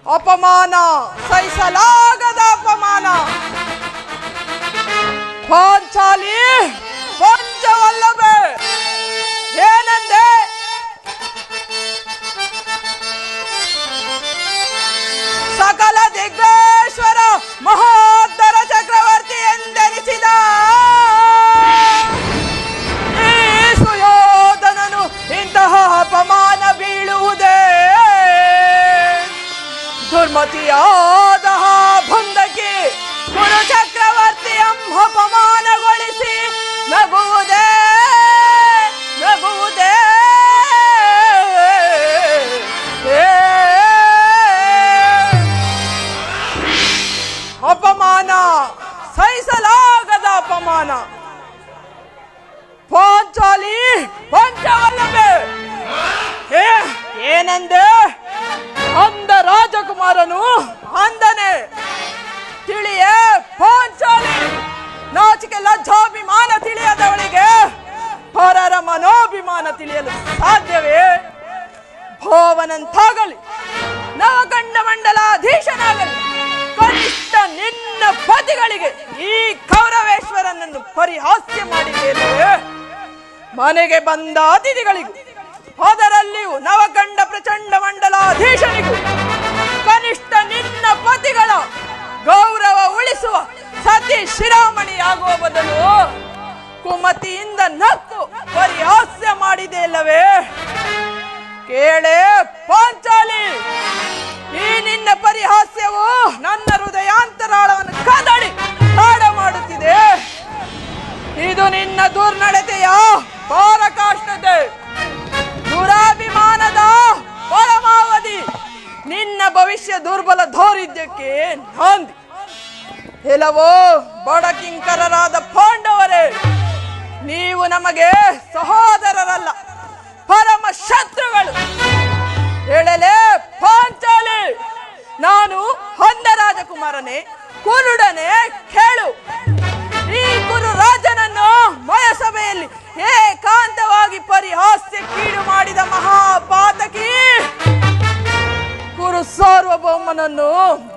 ಅಪಮಾನ, ಸಹಿಸಲಾಗದ ಅಪಮಾನ. ಪಾಂಚಾಲಿ ಪಂಚವಲ್ಲಭೆ ಏನಂದೆ? ಸಕಲ ದಿಗ್ವೇಶ್ವರ ಮಹೋದ್ಧರ ಚಕ್ರವರ್ತಿ ಎಂದೆನಿಸಿದ ಈ ಸುಯೋಧನನು ಇಂತಹ ಅಪಮಾನ ಬೀಳುವುದೇ? ದುರ್ಮತಿಯಾದ ಬಂಧಕಿ ಕುರು ಚಕ್ರವರ್ತಿ ಅಪಮಾನಗೊಳಿಸಿ ನಗುವುದೇ ನಗುವುದೇ? ಅಪಮಾನ, ಸಹಿಸಲಾಗದ ಅಪಮಾನ. ಪಾಂಚಾಲಿ ಪಂಚವಲ್ಲಭೆ ಏನಂದೆ? ಅಂದ ರಾಜಕುಮಾರನು ಅಂದನೆ ತಿಳಿಯೇ ಪಾಂಚಾಲಿ? ನಾಚಿಕೆ ಲಜ್ಜಾಭಿಮಾನ ತಿಳಿಯದವಳಿಗೆ ಪರರ ಮನೋಭಿಮಾನ ತಿಳಿಯಲು ಸಾಧ್ಯವೇ? ಭೋವನಂತಾಗಲಿ, ನವಗಂಡ ಮಂಡಲಾಧೀಶನಾಗಲಿ, ಕನಿಷ್ಠ ನಿನ್ನ ಪತಿಗಳಿಗೆ ಈ ಕೌರವೇಶ್ವರನನ್ನು ಪರಿಹಾಸ್ಯ ಮಾಡಿದ್ದೇನೆ. ಮನೆಗೆ ಬಂದ ಅತಿಥಿಗಳಿಗೂ, ಅದರಲ್ಲಿಯೂ ನವಗಂಡ ಪ್ರಚಂಡ ಮಂಡಲಾಧೀಶನಿಗೂ ಕನಿಷ್ಠ ನಿನ್ನ ಪತಿಗಳ ಗೌರವ ಉಳಿಸುವ ಸತಿ ಶಿರೋಮಣಿಯಾಗುವ ಬದಲು ಕುಮತಿಯಿಂದ ನಕ್ಕು ಪರಿಹಾಸ್ಯ ಮಾಡಿದೆ ಅಲ್ಲವೇ? ಕೇಳೆ ಪಾಂಚಾಲಿ, ಈ ನಿನ್ನ ಪರಿಹಾಸ್ಯವು ನನ್ನ ಹೃದಯಾಂತರಾಳವನ್ನು ಕದಡಿ ಹಾಡ ಮಾಡುತ್ತಿದೆ. ಇದು ನಿನ್ನ ದುರ್ನಡತೆಯ ಪರಾಕಾಷ್ಠತೆ, ದುರಾಭಿಮಾನದ ಪರಮಾವಧಿ, ನಿನ್ನ ಭವಿಷ್ಯ ದುರ್ಬಲ ಧೌರ್ಯಕ್ಕೆ ನಾಂದಿ. ಎಲ್ಲವೋ ಬಡ ಕಿಂಕರರಾದ ಪಾಂಡವರೇ, ನೀವು ನಮಗೆ ಸಹೋದರರಲ್ಲ, ಪರಮ ಶತ್ರುಗಳು. ಹೇಳಲೇ ಪಾಂಚಾಲಿ, ನಾನು ಹೊಂದ ರಾಜಕುಮಾರನೇ, ಕುರುಡನೇ, ಕೇಳು. ಈ ಕುರು ರಾಜನನ್ನು ಮಯಸಭೆಯಲ್ಲಿ ಏಕಾಂತವಾಗಿ ಪರಿಹಾಸ್ಯ ಕೀಡು ಮಾಡಿದ ಮಹಾಪಾತಕಿ ಕುರು ಸಾರ್ವಭೌಮನನ್ನು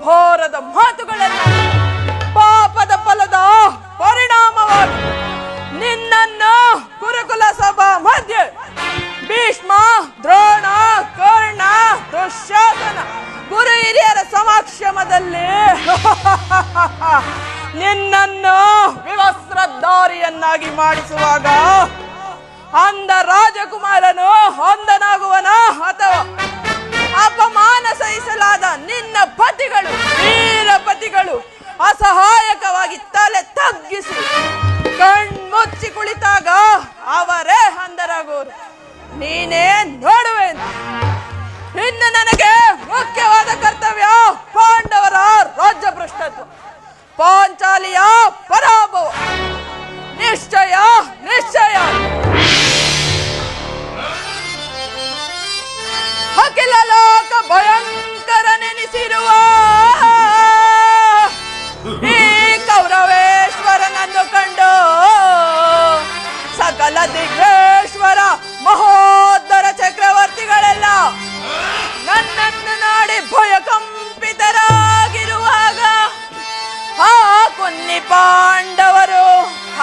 ಘೋರದ ಮಾತುಗಳನ್ನು ಪಾಪದ ಫಲದ ಪರಿಣಾಮವಾಗಿ ನಿನ್ನನ್ನು ಗುರುಕುಲ ಸಭಾ ಮಧ್ಯೆ ಭೀಷ್ಮ, ದ್ರೋಣ, ಕರ್ಣ, ದುಶ್ಯಾಸನ ಗುರು ಹಿರಿಯರ ಸಮಕ್ಷಮದಲ್ಲಿ ನಿನ್ನನ್ನು ವಿವಸ್ತ್ರಧಾರಿಯನ್ನಾಗಿ ಮಾಡಿಸುವಾಗ ಅಂದ ರಾಜಕುಮಾರನು ಹೊಂದನಾಗುವನ ಅಥವಾ ಅಪಮಾನ ಸಹಿಸಲಾದ ನಿನ್ನ ಪತಿಗಳು, ವೀರ ಪತಿಗಳು ಅಸಹಾಯಕವಾಗಿ ತಲೆ ತಗ್ಗಿಸಿ ಕಣ್ಮುಚ್ಚಿ ಕುಳಿತಾಗ ಅವರೇ ಅಂದರಾಗುವರು. ನೀನೇ ನೋಡುವೆ. ಇನ್ನು ನನಗೆ ಮುಖ್ಯವಾದ ಕರ್ತವ್ಯ ಪಾಂಡವರ ರಾಜ್ಯ ಭ್ರಷ್ಟತ್ವ, ಪಾಂಚಾಲಿಯ ಪರಾಭವ. ನಿಶ್ಚಯ ನಿಶ್ಚಯ. ಅಖಿಲ ಲೋಕ ಭಯಂಕರ ನೆನೆಸಿರುವ ಈ ಕೌರವೇಶ್ವರನನ್ನು ಕಂಡು ಸಕಲ ದಿಗ್ವೇಶ್ವರ ಮಹೋದ್ಧರ ಚಕ್ರವರ್ತಿಗಳೆಲ್ಲ ನನ್ನನ್ನು ನೋಡಿ ಭಯಕಂಪಿತರಾಗಿರುವಾಗ ಆ ಕೊನ್ನಿ ಪಾಂಡವರು,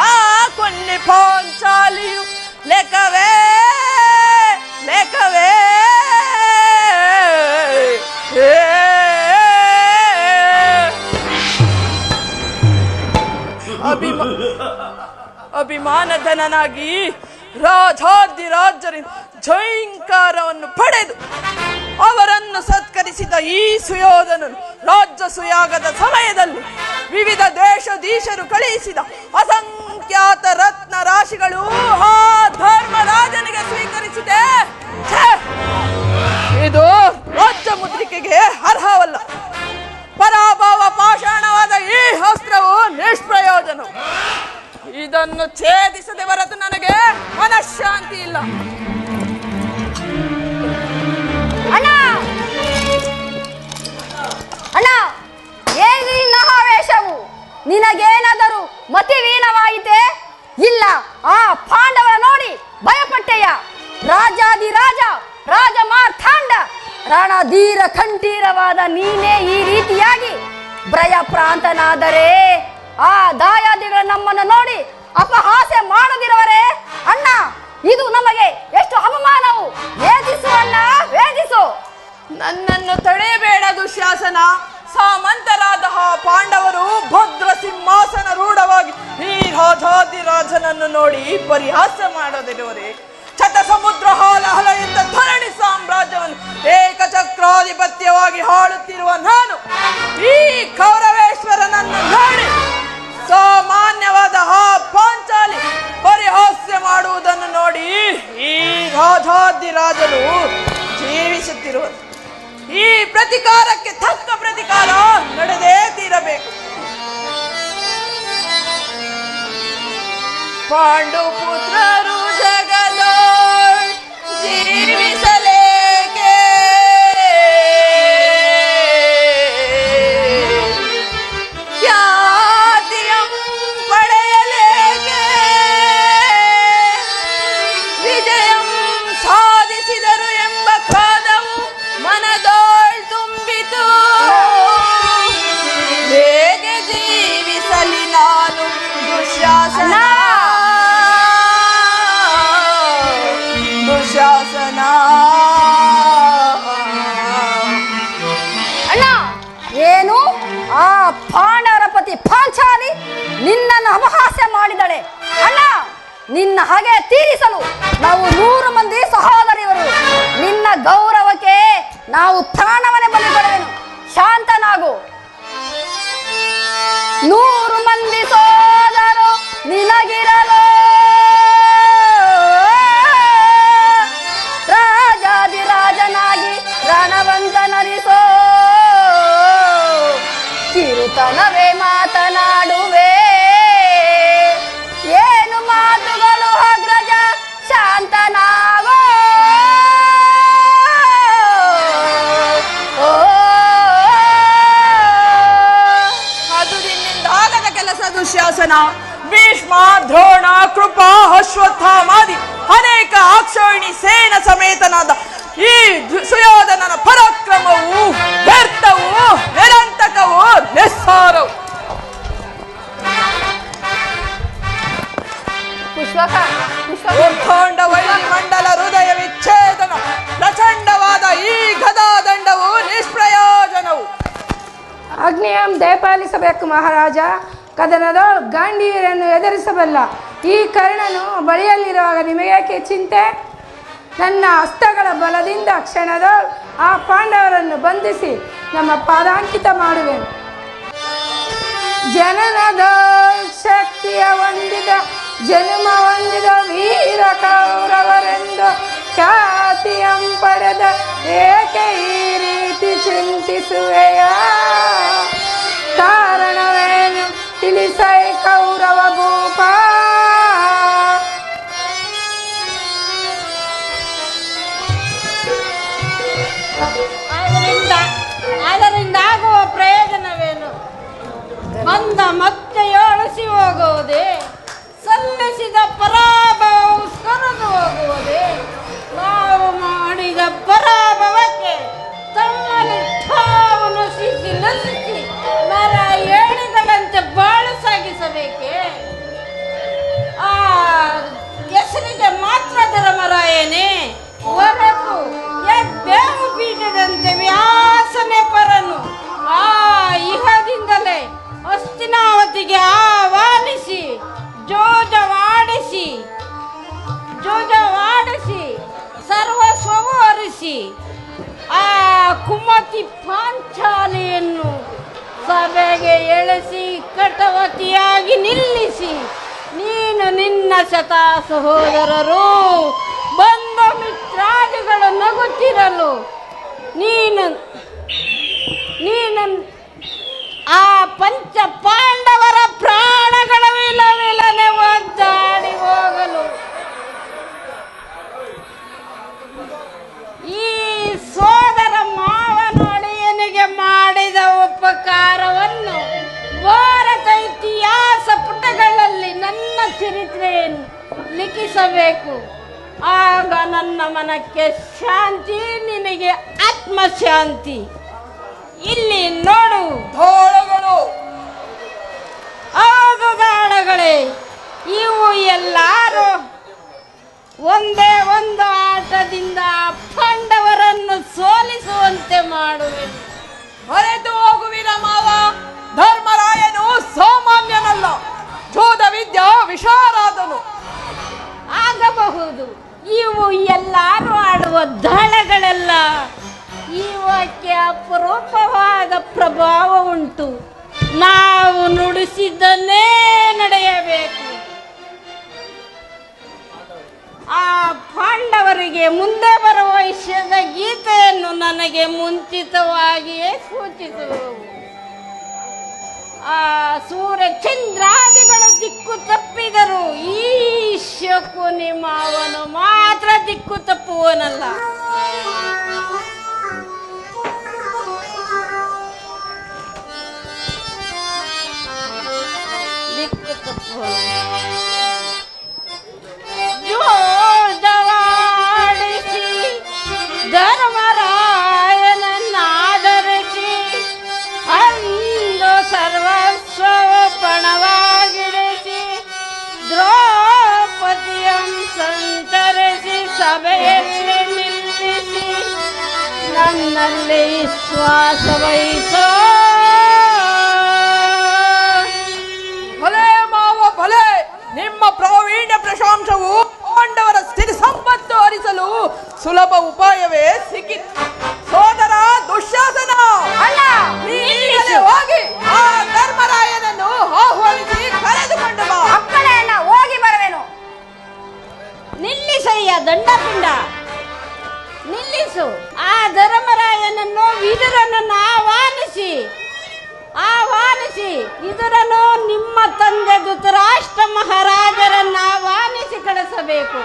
ಆ ಕೊನ್ನಿ ಪಾಂಚಾಲಿಯು ಲೆಕ್ಕವೇ ಲೆಕ್ಕವೇ. ಅಭಿಮಾನಧನನಾಗಿ ರಾಜಾಧಿರಾಜರಿಂದ ಜೈಂಕಾರವನ್ನು ಪಡೆದು ಅವರನ್ನು ಸತ್ಕರಿಸಿದ ಈ ಸುಯೋಧನನು ರಾಜ್ಯ ಸುಯಾಗದ ಸಮಯದಲ್ಲಿ ವಿವಿಧ ದೇಶಧೀಶರು ಕಳುಹಿಸಿದ ಅಸಂಖ್ಯಾತ ರತ್ನ ರಾಶಿಗಳು ಆ ಧರ್ಮರಾಜನಿಗೆ ಸ್ವೀಕರಿಸಿದೆ. ಇದು ರಾಜ್ಯ ಮುದ್ರಿಕೆಗೆ ಅರ್ಹವಲ್ಲ. ಪರಾಭವ ಪಾಷಾಣವಾದ ಈ ಅಸ್ತ್ರವು ನಿಷ್ಪ್ರಯೋಜನ. ಇದನ್ನು ಛೇದಿಸದೆ ಹೊರತು ನನಗೆ ಮನಃಶಾಂತಿ ಇಲ್ಲ. ಅಣ್ಣ ಅಣ್ಣ, ಏನು ನಿನ್ನ ಆವೇಶವು? ನಿನಗೇನಾದರೂ ಮತಿವೀನವಾಯಿತೆ? ಇಲ್ಲ, ಆ ಪಾಂಡವರ ನೋಡಿ ಭಯಪಟ್ಟೆಯ? ರಾಜಾದಿರಾಜ ರಾಜ ಮಾರ್ಥಾಂಡ ರಣಧೀರ ಕಂಠೀರವಾದ ನೀನೇ ಈ ರೀತಿಯಾಗಿ ಭಯಪ್ರಾಂತನಾದರೆ ಆ ದಾಯಾದಿಗಳ ನಮ್ಮನ್ನು ನೋಡಿ ಅಪಹಾಸ್ಯ ಮಾಡದಿರುವರೆ ಅಣ್ಣ, ಇದು ನಮಗೆ ಎಷ್ಟು ಅವಮಾನವು. ವೇದಿಸು ಅಣ್ಣ, ವೇದಿಸು. ನನ್ನನ್ನು ತಡೆಯಬೇಡ ದುಶ್ಯಾಸನ. ಸಾಮಂತರಾದ ಪಾಂಡವರು ಭದ್ರ ಸಿಂಹಾಸನ ರೂಢವಾಗಿ ಈ ರಾಜಾದಿರಾಜನನ್ನು ನೋಡಿ ಪರಿಹಾಸ್ಯ ಮಾಡದಿರುವರೆ ಶತ ಸಮುದ್ರ ಹಾಲಹಲೆಯಿಂದ ಧರಣಿ ಸಾಮ್ರಾಜ್ಯವನ್ನು ಏಕಚಕ್ರಾಧಿಪತ್ಯವಾಗಿ ಆಳುತ್ತಿರುವ ನಾನು ಈ ಕೌರವೇಶ್ವರನನ್ನು ನೋಡಿ ಸಾಮಾನ್ಯವಾದ ಪಾಂಚಾಲಿ ಪರಿಹಾಸ್ಯ ಮಾಡುವುದನ್ನು ನೋಡಿ ಈ ರಾಜಾದಿರಾಜರು ಜೀವಿಸುತ್ತಿರುವುದು. ಈ ಪ್ರತಿಕಾರಕ್ಕೆ ತಕ್ಕ ಪ್ರತಿಕಾರ ನಡೆದೇ ತೀರಬೇಕು. ಪಾಂಡುಪುತ್ರರು ಜಗದ ಜೀವಿಸಲೇಕೆ ಖ್ಯಾತಿಯಂ ಪಡೆಯಲೇಕೆ ವಿಜಯಂ ಸಾಧಿಸಿದರು ಎಂಬ ಖಾದವು ಮನದೋಳ್ ತುಂಬಿತು. ಹೇಗೆ ಜೀವಿಸಲಿ ನಾನು ದುಶ್ಯಾಸನ ದುಶ್ಯಾಸನ. ಅಣ್ಣ, ಏನು ಆ ಪಾಂಡವರ ಪತಿ ಪಾಂಚಾಲಿ ನಿನ್ನನ್ನು ಅಪಹಾಸ್ಯ ಮಾಡಿದಳೆ. ಅಣ್ಣ, ನಿನ್ನ ಹಾಗೆ ತೀರಿಸಲು ನಾವು 100 ಮಂದಿ ಸಹೋದರಿಯರು. ನಿನ್ನ ಗೌರವಕ್ಕೆ ನಾವು ಪ್ರಾಣವನ್ನೇ ಬಲಿ ಕೊಡುವೆನು. ಶಾಂತನಾಗು. 100 ಮಂದಿ ಸೋದರು ನಿನಗಿರಲು ರಾಜಾದಿರಾಜನಾಗಿ ರಣವಂತನರಿಸೋ ಕಿರುತನವೇ ಮಾತನಾಡುವೆ. ಏನು ಮಾತುಗಳು ಅಗ್ರಜ, ಶಾಂತನಾಗೋ. ಅದು ನಿನ್ನಿಂದ ಆಗದ ಕೆಲಸ ದುಶ್ಯಾಸನ. ಭೀಷ್ಮ, ದ್ರೋಣ, ಕೃಪಾ, ಅಶ್ವತ್ಥಾಮಾದಿ ಅನೇಕ ಅಕ್ಷೋಹಿಣಿ ಸೇನ ಸಮೇತನಾದ ಈ ಸುಯೋಧನನ ಪರಾಕ್ರಮವು ವ್ಯರ್ಥವು, ನಿರಂತಕವು, ನಿಸ್ಸಾರವು. ಉತ್ಥಾಂಡ ವೈರಿ ಮಂಡಲ ಹೃದಯ ವಿಚ್ಛೇದನ ಪ್ರಚಂಡವಾದ ಈ ಗದಾದಂಡವು ನಿಷ್ಪ್ರಯೋಜನವು. ಅಗ್ನಿಯಂ ದಯಪಾಲಿಸಬೇಕು ಮಹಾರಾಜ. ಕದನದ ಗಾಂಡೀವರನ್ನು ಎದುರಿಸಬಲ್ಲ ಈ ಕರ್ಣನು ಬಳಿಯಲ್ಲಿರುವಾಗ ನಿಮಗೇಕೆ ಚಿಂತೆ? ನನ್ನ ಹಸ್ತಗಳ ಬಲದಿಂದ ಕ್ಷಣದ ಆ ಪಾಂಡವರನ್ನು ಬಂಧಿಸಿ ನಮ್ಮ ಪಾದಾಂಕಿತ ಮಾಡುವೆನು. ಜನನದ ಶಕ್ತಿಯ ಹೊಂದಿದ ಜನ್ಮ ಹೊಂದಿದ ವೀರ ಕೌರವರೆಂದು ಖ್ಯಾತಿಯಂ ಪಡೆದ ಏಕೆ ಈ ರೀತಿ ಚಿಂತಿಸುವೆಯ? ಕಾರಣವೇನು ತಿಳಿಸೈ ಕೌರವ ಭೂಪ. ಅದರಿಂದ ಆಗುವ ಪ್ರಯೋಜನವೇನು? ಬಂದ ಮತ್ತೆ ಯೋಳಿಸಿ ಹೋಗುವುದೇ? ಸಲ್ಲಿಸಿದ ಪರಾಭವವು ಸರಿದು ಹೋಗುವುದೇ? ನಾವು ಮಾಡಿದ ಪರಾಭವಕ್ಕೆ ತಮ್ಮಲ್ಲಿ ತಾವು ನಶಿಸಿ ನರ ಏಣಿಗಳಂತೆ ಬಾಳು ಸಾಗಿಸಬೇಕೆ? ಆ ಹೆಸರಿಗೆ ಮಾತ್ರ ಧರ್ಮರಾಯನೇ ಹೊರತು ಬೇವು ಬೀಜದಂತೆ ವ್ಯಾಸನೆ ಪರನು ಆ ಇಹದಿಂದಲೇ ಹಸ್ತಿನಾವತಿಗೆ ಆಹ್ವಾನಿಸಿ ಜೋಜವಾಡಿಸಿ ಸರ್ವಸ್ವವು ಹರಿಸಿ ಆ ಕುಮತಿ ಪಾಂಚಾಲಿಯನ್ನು ಸಭೆಗೆ ಎಳೆಸಿ ಕಟವತಿಯಾಗಿ ನಿಲ್ಲಿಸಿ ನೀನು ನಿನ್ನ ಶತಾ ಸಹೋದರರು ಬಂದ ಮಿತ್ರಾದಿಗಳು ನಗುತ್ತಿರಲು ನೀನು ಆ ಪಂಚ ಪಾಂಡವರ ಪ್ರಾಣಗಳ ವಿಲವಿಲನೆ ಒದ್ದಾಡಿ ಹೋಗಲು ಈ ಸೋದರ ಮಾವನೊಡೆಯನಿಗೆ ಮಾಡಿದ ಉಪಕಾರವನ್ನು ಭಾರತ ಇತಿಹಾಸ ಪುಟಗಳಲ್ಲಿ ನನ್ನ ಚರಿತ್ರೆಯನ್ನು ಲಿಖಿಸಬೇಕು. ಆಗ ನನ್ನ ಮನಕ್ಕೆ ಶಾಂತಿ, ನಿನಗೆ ಆತ್ಮಶಾಂತಿ. ಇಲ್ಲಿ ನೋಡು, ಧೋಳಗಳು. ಹೌದು ದಾಳಗಳೇ, ಇವು ಎಲ್ಲರೂ ಒಂದೇ ಒಂದು ಆಟದಿಂದ ಪಾಂಡವರನ್ನು ಸೋಲಿಸುವಂತೆ ಮಾಡುವೆ. ಮರೆತು ಹೋಗುವಿರ ಮಾವ, ಧರ್ಮರಾಯನು ಸಾಮಾನ್ಯನಲ್ಲ, ಜೋದ ವಿದ್ಯಾ ವಿಶಾರಾದನು. ಆಗಬಹುದು. ಇವು ಎಲ್ಲರೂ ಆಡುವ ದಾಳಗಳೆಲ್ಲ ಇವಕ್ಕೆ ಅಪರೂಪವಾದ ಪ್ರಭಾವ ಉಂಟು. ನಾವು ನುಡಿಸಿದ್ದನ್ನೇ ನಡೆಯಬೇಕು. ಆ ಪಾಂಡವರಿಗೆ ಮುಂದೆ ಬರುವ ವಿಷಯದ ಗೀತೆಯನ್ನು ನನಗೆ ಮುಂಚಿತವಾಗಿಯೇ ಸೂಚಿಸುವವು. ಆ ಸೂರ್ಯ ಚಂದ್ರಾದಿಗಳು ದಿಕ್ಕು ತಪ್ಪಿದರು, ಈ ಶಕುನಿ ಮಾವನು ಮಾತ್ರ ದಿಕ್ಕು ತಪ್ಪುವನಲ್ಲ. ದಿಕ್ಕು ತಪ್ಪುವನು. ಜೋಜವಾಡಿಸಿ ಧರ್ಮರಾಯನನ್ನಾದರಿಸಿ ಅಂದು ಸರ್ವಸ್ವವ ಪಣವಾಗಿಡಿಸಿ ದ್ರೌಪದಿಯಂ ಸಂಚರಿಸಿ ಸಭೆಯಲ್ಲಿ ನಿಲ್ಲಿಸಿ ನನ್ನಲ್ಲಿ ವಿಶ್ವಾಸ ವಹಿಸೋ. ಭಲೆ ಮಾವ ಭಲೆ, ನಿಮ್ಮ ಪ್ರಾವೀಣ್ಯ ಪ್ರಶಂಸವು ಪಾಂಡವರ ಸ್ಥಿತಿ ಸಂಪತ್ತು ಹರಿಸಲು ಸುಲಭ ಉಪಾಯವೇ ಸಿಕ್ಕಿತು. ಸೋದರ ದುಶ್ಯಾಸನ, ಅಣ್ಣ, ನೀನೇ ಹೋಗಿ ಆ ಧರ್ಮರಾಯನನ್ನು ಆಹ್ವಾನಿಸಿ ಕರೆದುಕೊಂಡು ಬಾ. ಅಪ್ಪಣೆ ಅಣ್ಣ, ಹೋಗಿ ಬರುವೆನು. ನಿಲ್ಲಿಸಯ್ಯ ದಂಡಪಿಂಡ, ನಿಲ್ಲಿಸು. ಆ ಧರ್ಮರಾಯನನ್ನು ವಿದುರನನ್ನು ಆಹ್ವಾನಿಸಿ ವಿದುರನು ನಿಮ್ಮ ತಂದೆ ಧೃತರಾಷ್ಟ್ರ ಮಹಾರಾಜರನ್ನು ಆಹ್ವಾನಿಸಿ ಕಳಿಸಬೇಕು.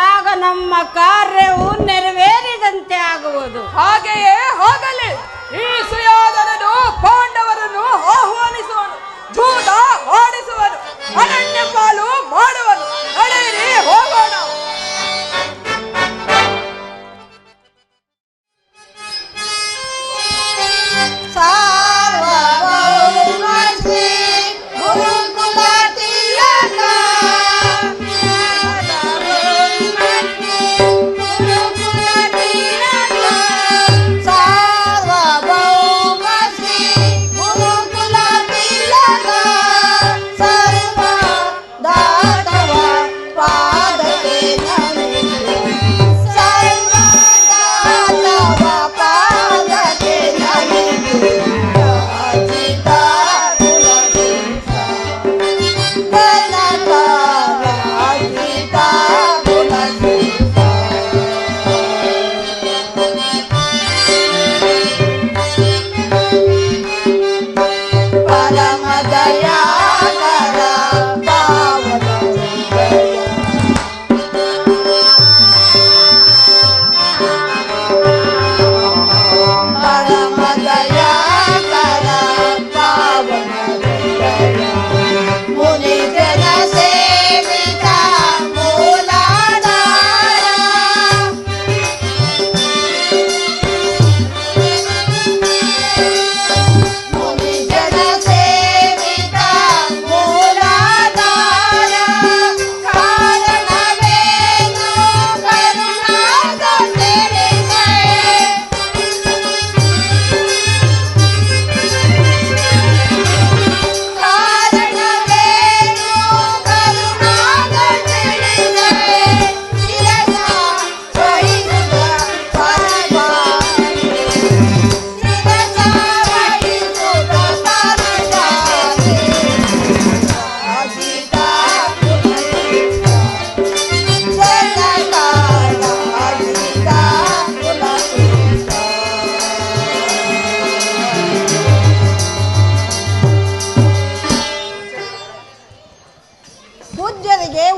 ಆಗ ನಮ್ಮ ಕಾರ್ಯವು ನೆರವೇರಿದಂತೆ ಆಗುವುದು. ಹಾಗೆಯೇ ಆಗಲಿ. ಈ ಸುಯೋಧನನು ಪಾಂಡವರನ್ನು ಆಹ್ವಾನಿಸುವನು, ಜೂದ ಆಡಿಸುವನು, ಅರಣ್ಯ ಪಾಲು ಮಾಡುವನು. ನಡೆಯಿರಿ, ಹೋಗೋಣ.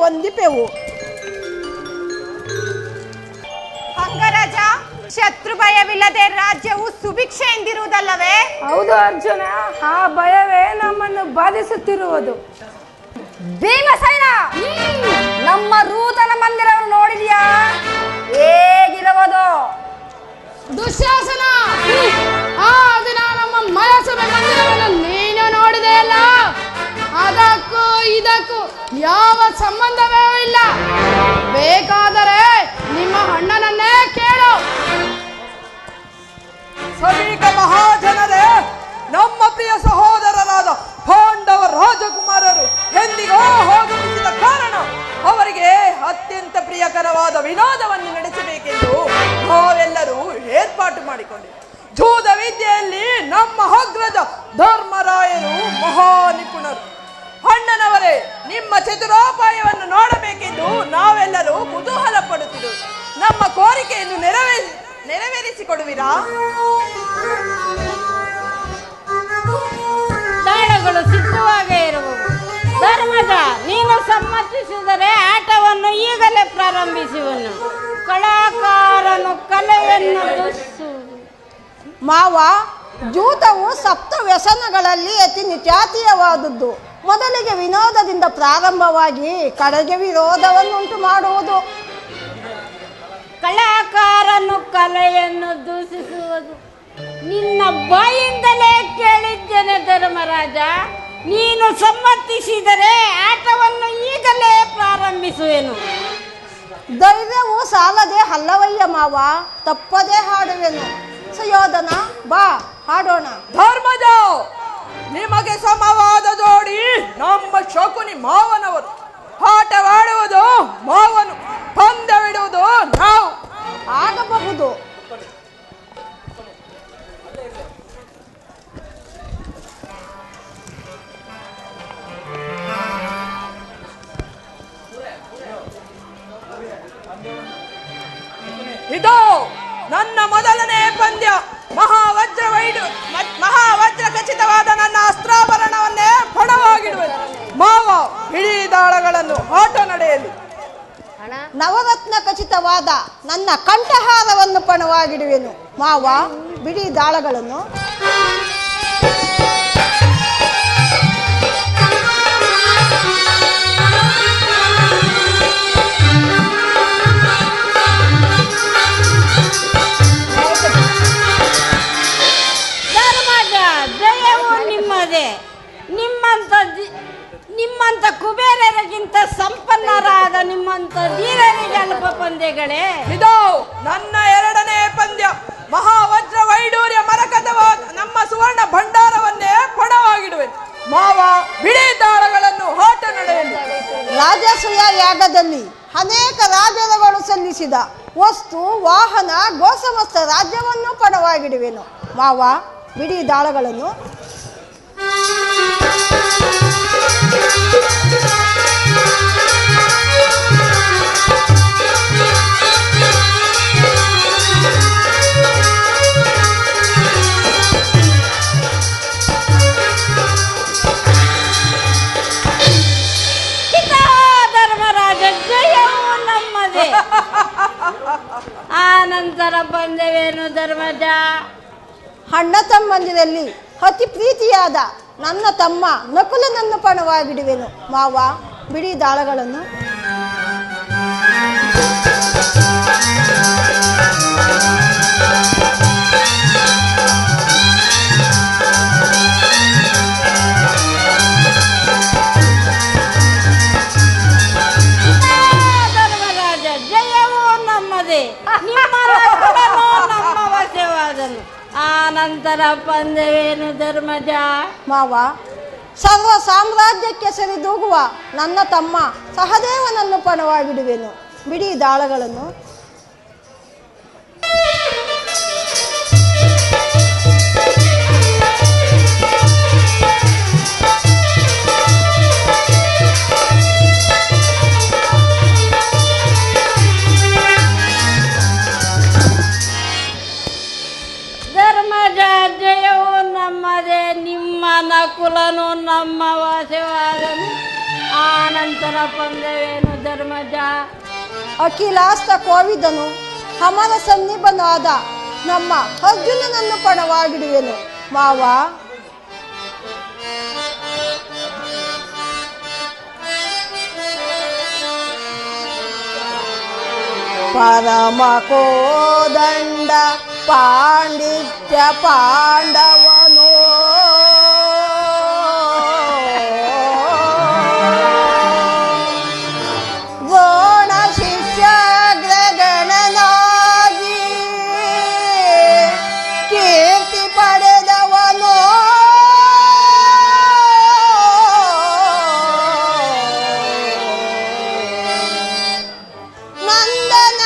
ವಂದಿಪೆವು. ಅಂಗರಾಜ, ಶತ್ರು ಭಯವಿಲ್ಲದೆ ರಾಜ್ಯವು ಸುಭಿಕ್ಷೆ ಎಂದಿರುವುದಲ್ಲವೇ? ಹೌದು ಅರ್ಜುನ, ಆ ಭಯವೇ ನಮ್ಮನ್ನು ಬಾಧಿಸುತ್ತಿರುವುದು. ಭೀಮಸೇನ, ನಮ್ಮ ನೂತನ ಮಂದಿರವನ್ನು ನೋಡಿದ್ಯಾ? ವಿನೋದವನ್ನು ನಡೆಸಬೇಕೆಂದು ನಾವೆಲ್ಲರೂ ಏರ್ಪಾಟು ಮಾಡಿಕೊಂಡಿದ್ದೇವೆ. ಜೂದ ವಿದ್ಯೆಯಲ್ಲಿ ನಮ್ಮ ಅಗ್ರಜ ಧರ್ಮರಾಯರು ಮಹಾ ನಿಪುಣರು. ಅಣ್ಣನವರೇ, ನಿಮ್ಮ ಚತುರೋಪಾಯವನ್ನು ನೋಡಬೇಕೆಂದು ನಾವೆಲ್ಲರೂ ಕುತೂಹಲ ಪಡುತ್ತಿರುವುದು. ನಮ್ಮ ಕೋರಿಕೆಯನ್ನು ನೆರವೇರಿಸಿಕೊಡುವಿರಾ? ದಾಳಗಳು ಸಿದ್ಧವಾಗೇ ಇರುವವು. ಧರ್ಮದ ನೀನು ಸಮ್ಮತಿಸಿದರೆ ಆಟವನ್ನು ಈಗಲೇ ಪ್ರಾರಂಭಿಸುವನು. ಕಲಾಕಾರನು ಕಲೆಯನ್ನು ಮಾವ, ಜೂತವು ಸಪ್ತ ವ್ಯಸನಗಳಲ್ಲಿ ಅತಿ ನಿತ್ಯಾತೀಯವಾದದ್ದು. ಮೊದಲಿಗೆ ವಿನೋದದಿಂದ ಪ್ರಾರಂಭವಾಗಿ ಕಡೆಗೆ ವಿರೋಧವನ್ನುಂಟು ಮಾಡುವುದು. ಕಲಾಕಾರನು ಕಲೆಯನ್ನು ದೂಷಿಸುವುದು. ನಿನ್ನ ಬಾಯಿಂದಲೇ ಕೇಳಿದ್ದೇನೆ ಧರ್ಮರಾಜ. ನೀನು ಸಮ್ಮತಿಸಿದರೆ ಆಟವನ್ನು ಈಗಲೇ ಪ್ರಾರಂಭಿಸುವೆನು. ಧೈರ್ಯವು ಸಾಲದೆ ಹಲ್ಲವಯ್ಯ ಮಾವ, ತಪ್ಪದೇ ಹಾಡುವೆನು. ಸುಯೋಧನ, ಬಾ ಹಾಡೋಣ. ಧರ್ಮಜ, ನಿಮಗೆ ಸಮವಾದ ಜೋಡಿ ನಮ್ಮ ಶಕುನಿ ಮಾವನವರು. ಆಟವಾಡುವುದು ಮಾವನು, ಪಂದ್ಯವಿಡುವುದು ನಾವು. ಆಗಬಹುದು. ಇದು ನನ್ನ ಮೊದಲನೇ ಪಂದ್ಯ. ಮಹಾವಜ್ರ ಖಚಿತವಾದ ನನ್ನ ಅಸ್ತ್ರಾಭರಣವನ್ನೇ ಪಣವಾಗಿಡುವುದು. ಮಾವ, ಹಿಡಿ ದಾಳಗಳನ್ನು ಆಟ ನಡೆಯಲಿ. ನವರತ್ನ ಖಚಿತವಾದ ನನ್ನ ಕಂಠಹಾರವನ್ನು ಪಣವಾಗಿಡುವೆನು. ಮಾವ, ಬಿಡಿ ದಾಳಗಳನ್ನು. ನಿಮ್ಮಂತ ಕುಬೇರರಿಗಿಂತ ಸಂಪನ್ನರಾದ ನಿಮ್ಮಂತ ಧೀರರಿಗೆ ಅಲ್ಪ ಪಂದ್ಯಗಳೇ. ಇದು ನನ್ನ ಎರಡನೇ ಪಂದ್ಯ. ಮಹಾವಜ್ರ ವೈಡೂರ್ಯ ಮರಕತವಾದ ನಮ್ಮ ಸುವರ್ಣ ಭಂಡಾರವನ್ನೇ ಪಣವಾಗಿಡುವೆ. ಮಾವ, ಬಿಡಿ ದಾಳಗಳನ್ನು ಆಟ ನಡೆಯಲಿ. ರಾಜಸೂಯ ಯಾಗದಲ್ಲಿ ಅನೇಕ ರಾಜರುಗಳು ಸಲ್ಲಿಸಿದ ವಸ್ತು, ವಾಹನ, ಗೋಸಮಸ್ತ ರಾಜ್ಯವನ್ನು ಪಣವಾಗಿಡುವೆನು. ಮಾವ, ಬಿಡಿ ದಾಳಗಳನ್ನು. ಧರ್ಮರಾಜ, ಜಯವು ನಮ್ಮದೇ. ಆ ನಂತರ ಬಂದವೇನು ಧರ್ಮಜ? ಅಣ್ಣ ತಮ್ಮಂದಿರಲ್ಲಿ ಅತಿ ಪ್ರೀತಿಯಾದ ನನ್ನ ತಮ್ಮ ನಕುಲನನ್ನು ಪಣವಾಗಿಡುವೆನು. ಮಾವ, ಬಿಡಿ ದಾಳಗಳನ್ನು. ಧರ್ಮರಾಜ, ಜಯವು ನಮ್ಮದೇ. ನಿಮ್ಮ ನಕುಲನು ನಮ್ಮ ವಶವಾದನು. ಆ ನಂತರ ಪಂದ್ಯವೇನು ಧರ್ಮಜ? ಮಾವ, ಸರ್ವ ಸಾಮ್ರಾಜ್ಯಕ್ಕೆ ಸರಿದೂಗುವ ನನ್ನ ತಮ್ಮ ಸಹದೇವನನ್ನು ಪಣವಾಗಿಡುವೆನು. ಬಿಡಿ ದಾಳಗಳನ್ನು. ಧರ್ಮಜ, ಜಯವು ನಮ್ಮದೇ. ನಿಮ್ಮ ನಕುಲನು ನಮ್ಮ ವಾಸವಾದನು. ಆ ನಂತರ ಪಂದ್ಯವೇನು ಧರ್ಮಜ? ಅಖಿಲಾಸ್ತ ಕೋವಿದನು ಅಮರ ಸನ್ನಿಭನಾದ ನಮ್ಮ ಅರ್ಜುನನನ್ನು ಪಣವಾಗಿಡುವೆನು. ಮಾವ, ಪರಮ ಕೋದಂಡ ಪಾಂಡಿತ್ಯ ಪಾಂಡವನೋ ಗೋಣ ಶಿಷ್ಯಗ್ರಗಣನಾಗಿ ಕೀರ್ತಿ ಪಡೆದವನೋ ನಂದನ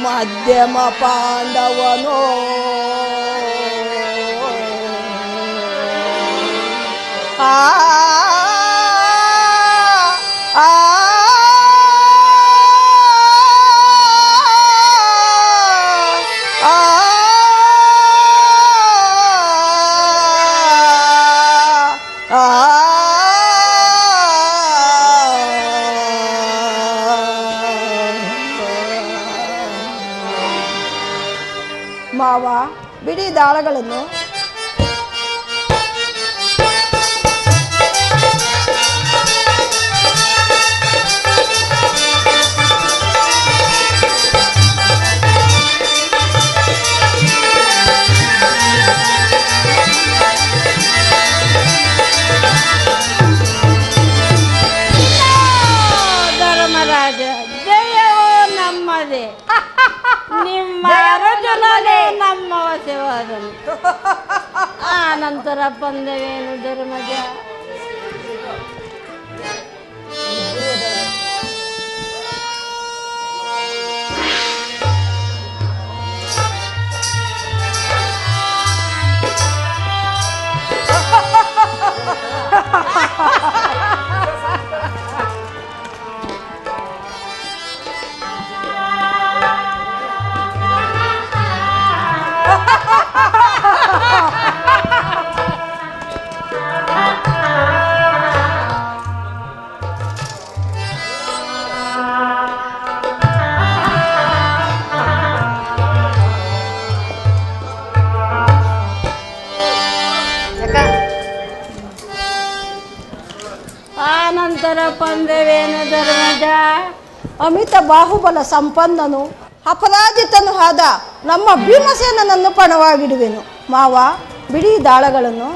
ಮಧ್ಯಮ ಪಾಂಡವನೋ ಆ ಆ ಮಾವ ಬಿಡಿ ದಾಳಗಳನ್ನು. ಧರ್ಮರಾಜ ಜಯವೋ ನಮ್ಮದೇ, ನಿಮ್ಮ ಅರ್ಜುನನೇ ನಮ್ಮ ವಶವಾದನು. ಆ ನಂತರ ಪಂದ್ಯವೇನು ಧರ್ಮಜ? ಆನಂತರ ಪಂದ್ಯವೇನು ಧರ್ಮಜ? ಅಮಿತ ಬಾಹುಬಲ ಸಂಪನ್ನನು ಅಪರಾಜಿತನು ಆದ ನಮ್ಮ ಭೀಮಸೇನನನ್ನು ಪಣವಾಗಿಡುವೆನು. ಮಾವ ಬಿಡಿ ದಾಳಗಳನ್ನು.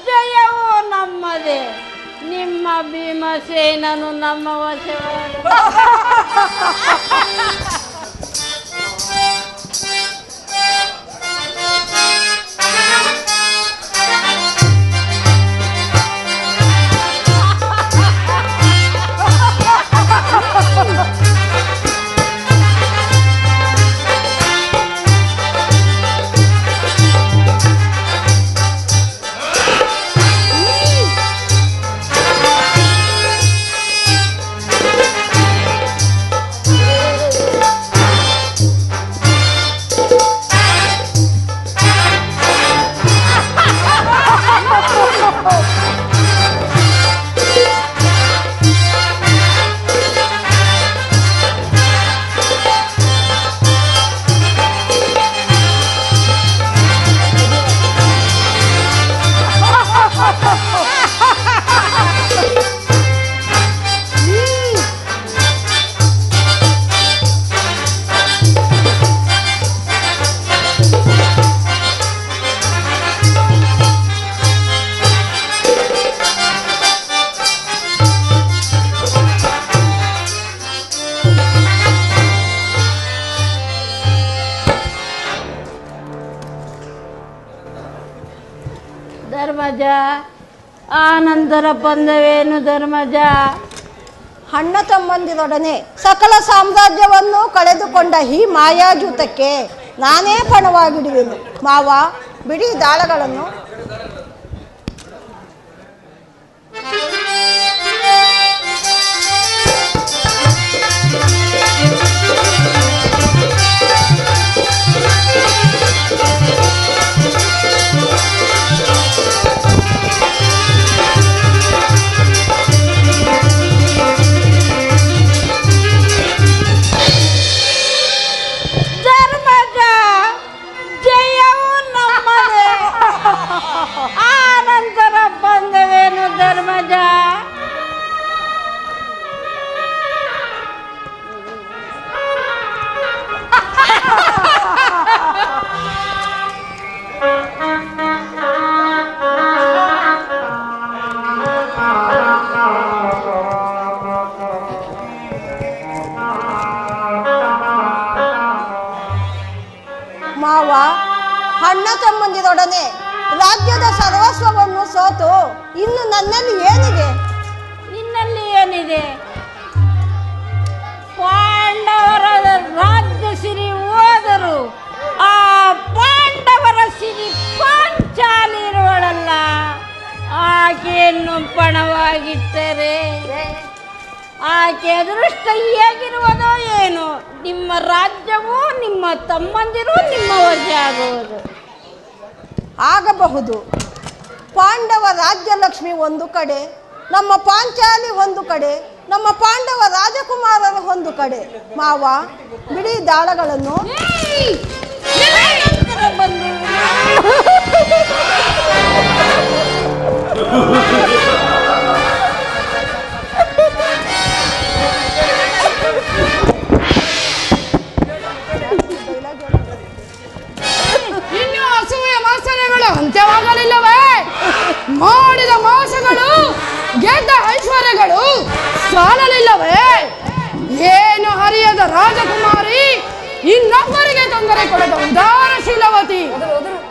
ಜಯವೋ ನಮ್ಮದೇ, ನಿಮ್ಮ ಭೀಮಸೇನನು ನಮ್ಮ ವಶವಾದ. ಧರ್ಮಜ ಆನಂತರ ಪಂದ್ಯವೇನು ಧರ್ಮಜ? ಅಣ್ಣ ತಮ್ಮಂದಿರೊಡನೆ ಸಕಲ ಸಾಮ್ರಾಜ್ಯವನ್ನು ಕಳೆದುಕೊಂಡ ಈ ಮಾಯಾಜೂತಕ್ಕೆ ನಾನೇ ಪಣವಾಗಿಡುವೆನು. ಮಾವ ಬಿಡಿ ದಾಳಗಳನ್ನು. ಧರ್ಮಜ ಜಯವೋ ನಮ್ಮದೇ. ಆ ತಮ್ಮಂದಿರೊಡನೆ ರಾಜ್ಯದ ಸರ್ವಸ್ವವನ್ನು ಸೋತು ಇನ್ನು ನನ್ನಲ್ಲಿ ಏನಿದೆ? ನಿನ್ನಲ್ಲಿ ಏನಿದೆ? ಪಾಂಡವರ ರಾಜ್ಯ ಸಿರಿ ಹೋದರು ಆ ಪಾಂಡವರ ಸಿರಿ ಪಾಂಚಾಲಿ ಇರುವಳಲ್ಲ, ಆಕೆಯನ್ನು ಪಣವಾಗಿಟ್ಟರೆ ಆಕೆ ಅದೃಷ್ಟ ಹೇಗಿರುವುದೋ ಏನು, ನಿಮ್ಮ ರಾಜ್ಯವು ನಿಮ್ಮ ತಮ್ಮಂದಿರು ನಿಮ್ಮ ವಶ ಆಗುವುದು. ಆಗಬಹುದು. ಪಾಂಡವ ರಾಜ್ಯಲಕ್ಷ್ಮಿ ಒಂದು ಕಡೆ, ನಮ್ಮ ಪಾಂಚಾಲಿ ಒಂದು ಕಡೆ, ನಮ್ಮ ಪಾಂಡವ ರಾಜಕುಮಾರರು ಒಂದು ಕಡೆ. ಮಾವ, ಬಿಡಿ ದಾಳಗಳನ್ನು. ಬಂದು ಇನ್ನು ಅಸೂಯ ಮಾಸನೆಗಳು ಅಂತ್ಯವಾಗಲಿಲ್ಲವೇ? ಮಾಡಿದ ಮೋಸಗಳು, ಗೆದ್ದ ಐಶ್ವರ್ಯಗಳು ಸಾಲಲಿಲ್ಲವೇ? ಏನು ಹರಿಯದ ರಾಜಕುಮಾರಿ, ಇನ್ನೊಬ್ಬರಿಗೆ ತೊಂದರೆ ಕೊಡದ ಉದಾರಶೀಲವತಿ,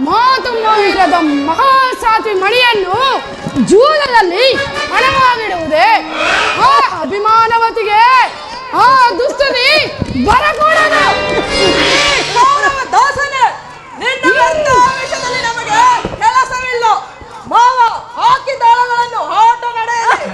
ಮಾತು ಮೋಹಿರದ ಮಹಾಸಾತ್ವಿ ಮಣಿಯನ್ನು ಜೂಲದಲ್ಲಿ ಹಣವಾಗಿಡುವುದೇ ಆ ಅಭಿಮಾನವತಿಗೆ ಆ ದುಸ್ತುತಿ ಬರಕೂಡದು. ದಾಸನೇ, ನಿನ್ನ ವಿಷಯದಲ್ಲಿ ನಮಗೆ ಕೆಲಸವಿಲ್ಲ. ಮಾವ ಹಾಕಿದ ದಾಳಗಳನ್ನು ಆಟ ನಡೆಯಲಿ.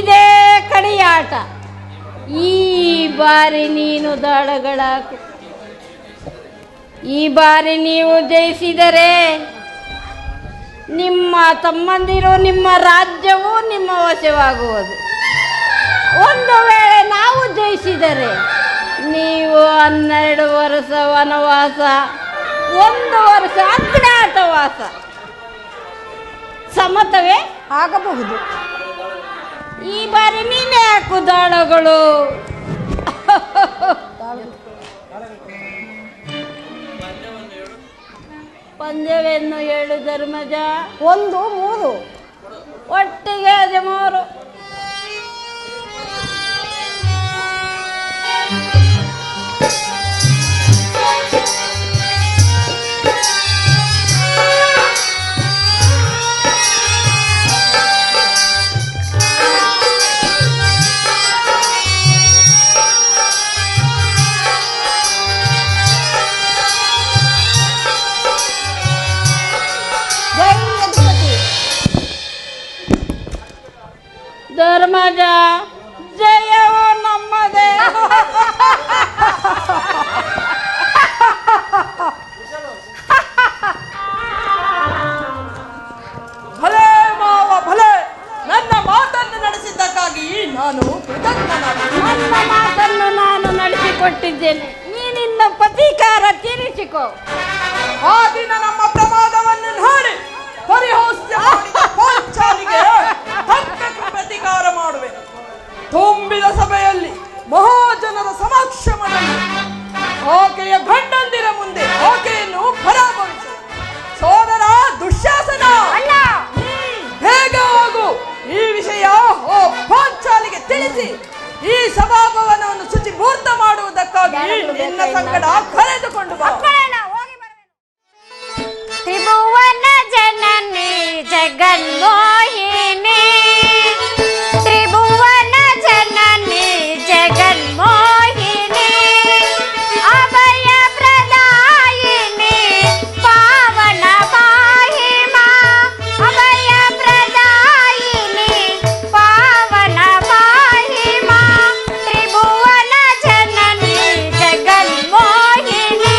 ಇದೇ ಕಡೆಯಾಟ. ಈ ಬಾರಿ ನೀನು ದಾಳಗಳಾಕು. ಈ ಬಾರಿ ನೀವು ಜಯಿಸಿದರೆ ನಿಮ್ಮ ತಮ್ಮಂದಿರು ನಿಮ್ಮ ರಾಜ್ಯವು ನಿಮ್ಮ ವಶವಾಗುವುದು. ಒಂದು ವೇಳೆ ನಾವು ಜಯಿಸಿದರೆ ನೀವು 12 ವರ್ಷ ವನವಾಸ, 1 ವರ್ಷ ಅಜ್ಞಾತವಾಸ. ಸಮ್ಮತವೇ? ಆಗಬಹುದು. ಈ ಬಾರಿ ನೀನೇ ಹಾಕು ದಾಳಗಳು. ಪಂದ್ಯವನ್ನು 7 ಧರ್ಮಜ. 1, 3. ಒಟ್ಟಿಗೆ 13. ಧರ್ಮಜ, ಜಯವು ನಮ್ಮದೇ. ಭಲೆ ಮಾವ ಭಲೆ, ನನ್ನ ಮಾತನ್ನು ನಡೆಸಿದ್ದಕ್ಕಾಗಿ ನಾನು ಕೃತಜ್ಞನಾದ. ನನ್ನ ಮಾತನ್ನು ನಾನು ನಡೆಸಿಕೊಟ್ಟಿದ್ದೇನೆ, ನೀನಿನ್ನ ಪ್ರತೀಕಾರ ತೀರಿಸಿಕೊ. ಆ ದಿನ ನಮ್ಮ ಪ್ರಮಾದವನ್ನು ನೋಡಿ ಪರಿಹಾಸ್ಯ ಮಾಡಿದ ಪಾಂಚಾಲಿಗೆ ತಕ್ಕ ಪ್ರತಿಕಾರ ಮಾಡುವೆ. ತುಂಬಿದ ಸಭೆಯಲ್ಲಿ ಮಹಾಜನರ ಸಮಕ್ಷಮದಲ್ಲಿ ಆಕೆಯ ಗಂಡಂದಿರ ಮುಂದೆ ಆಕೆಯನ್ನು ಪರಾಭವಿಸು. ಸೋದರ ದುಶ್ಯಾಸನ, ಬೇಗ ಹೋಗು. ಈ ವಿಷಯ ಓ ಪಾಂಚಾಲಿಗೆ ತಿಳಿಸಿ ಈ ಸಭಾಭವನವನ್ನು ಶುಚಿ ಮೂರ್ತ ಮಾಡುವುದಕ್ಕಾಗಿ ನಿನ್ನ ಸಂಗಡ ಕರೆದುಕೊಂಡು ಬಾ. ತ್ರಿಭುವನ ಜನನಿ ಜಗನ್ಮೋಹಿನಿ, ತ್ರಿಭುವನ ಜನನಿ ಜಗನ್ಮೋಹಿನಿ, ಅಭಯ ಪ್ರದಾಯಿನಿ ಪಾವನ ಪಾಹಿಮಾ, ಅಭಯ ಪ್ರದಾಯಿನಿ ಪಾವನ ಪಾಹಿಮಾ, ತ್ರಿಭುವನ ಜನನಿ ಜಗನ್ಮೋಹಿನಿ.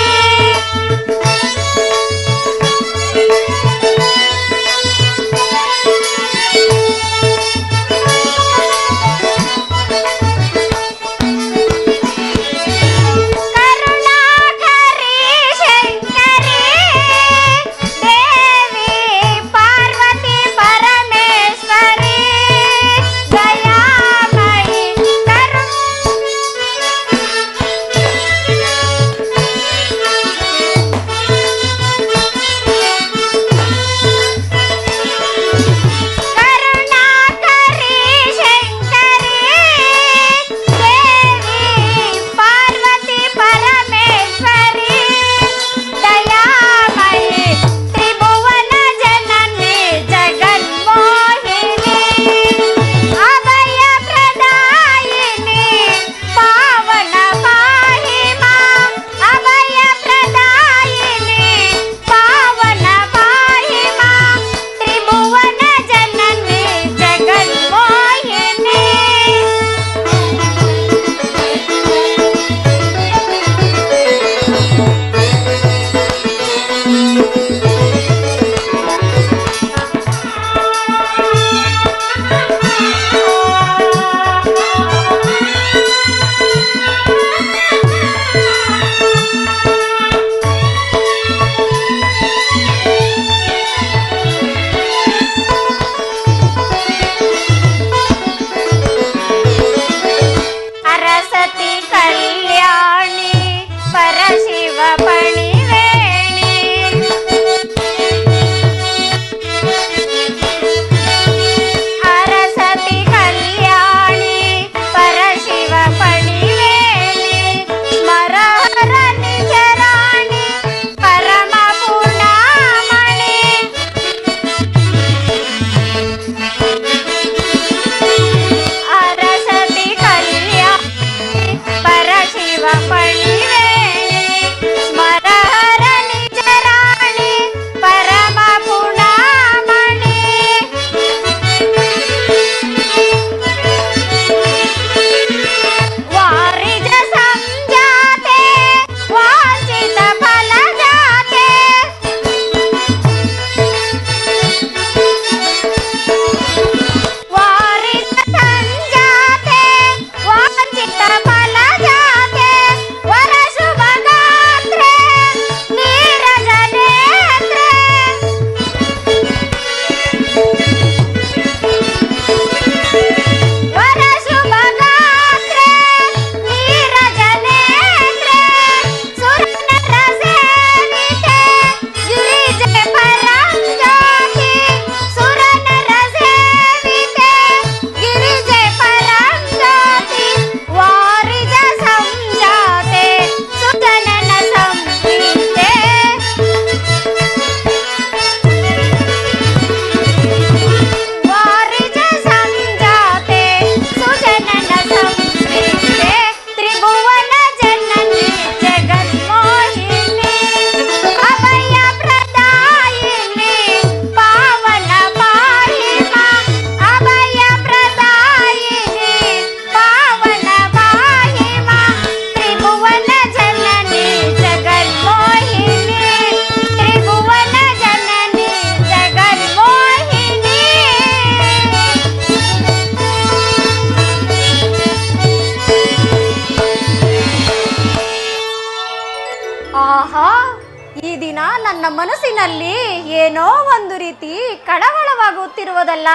ಮನಸ್ಸಿನಲ್ಲಿ ಏನೋ ಒಂದು ರೀತಿ ಕಳವಳವಾಗುತ್ತಿರುವುದಲ್ಲ.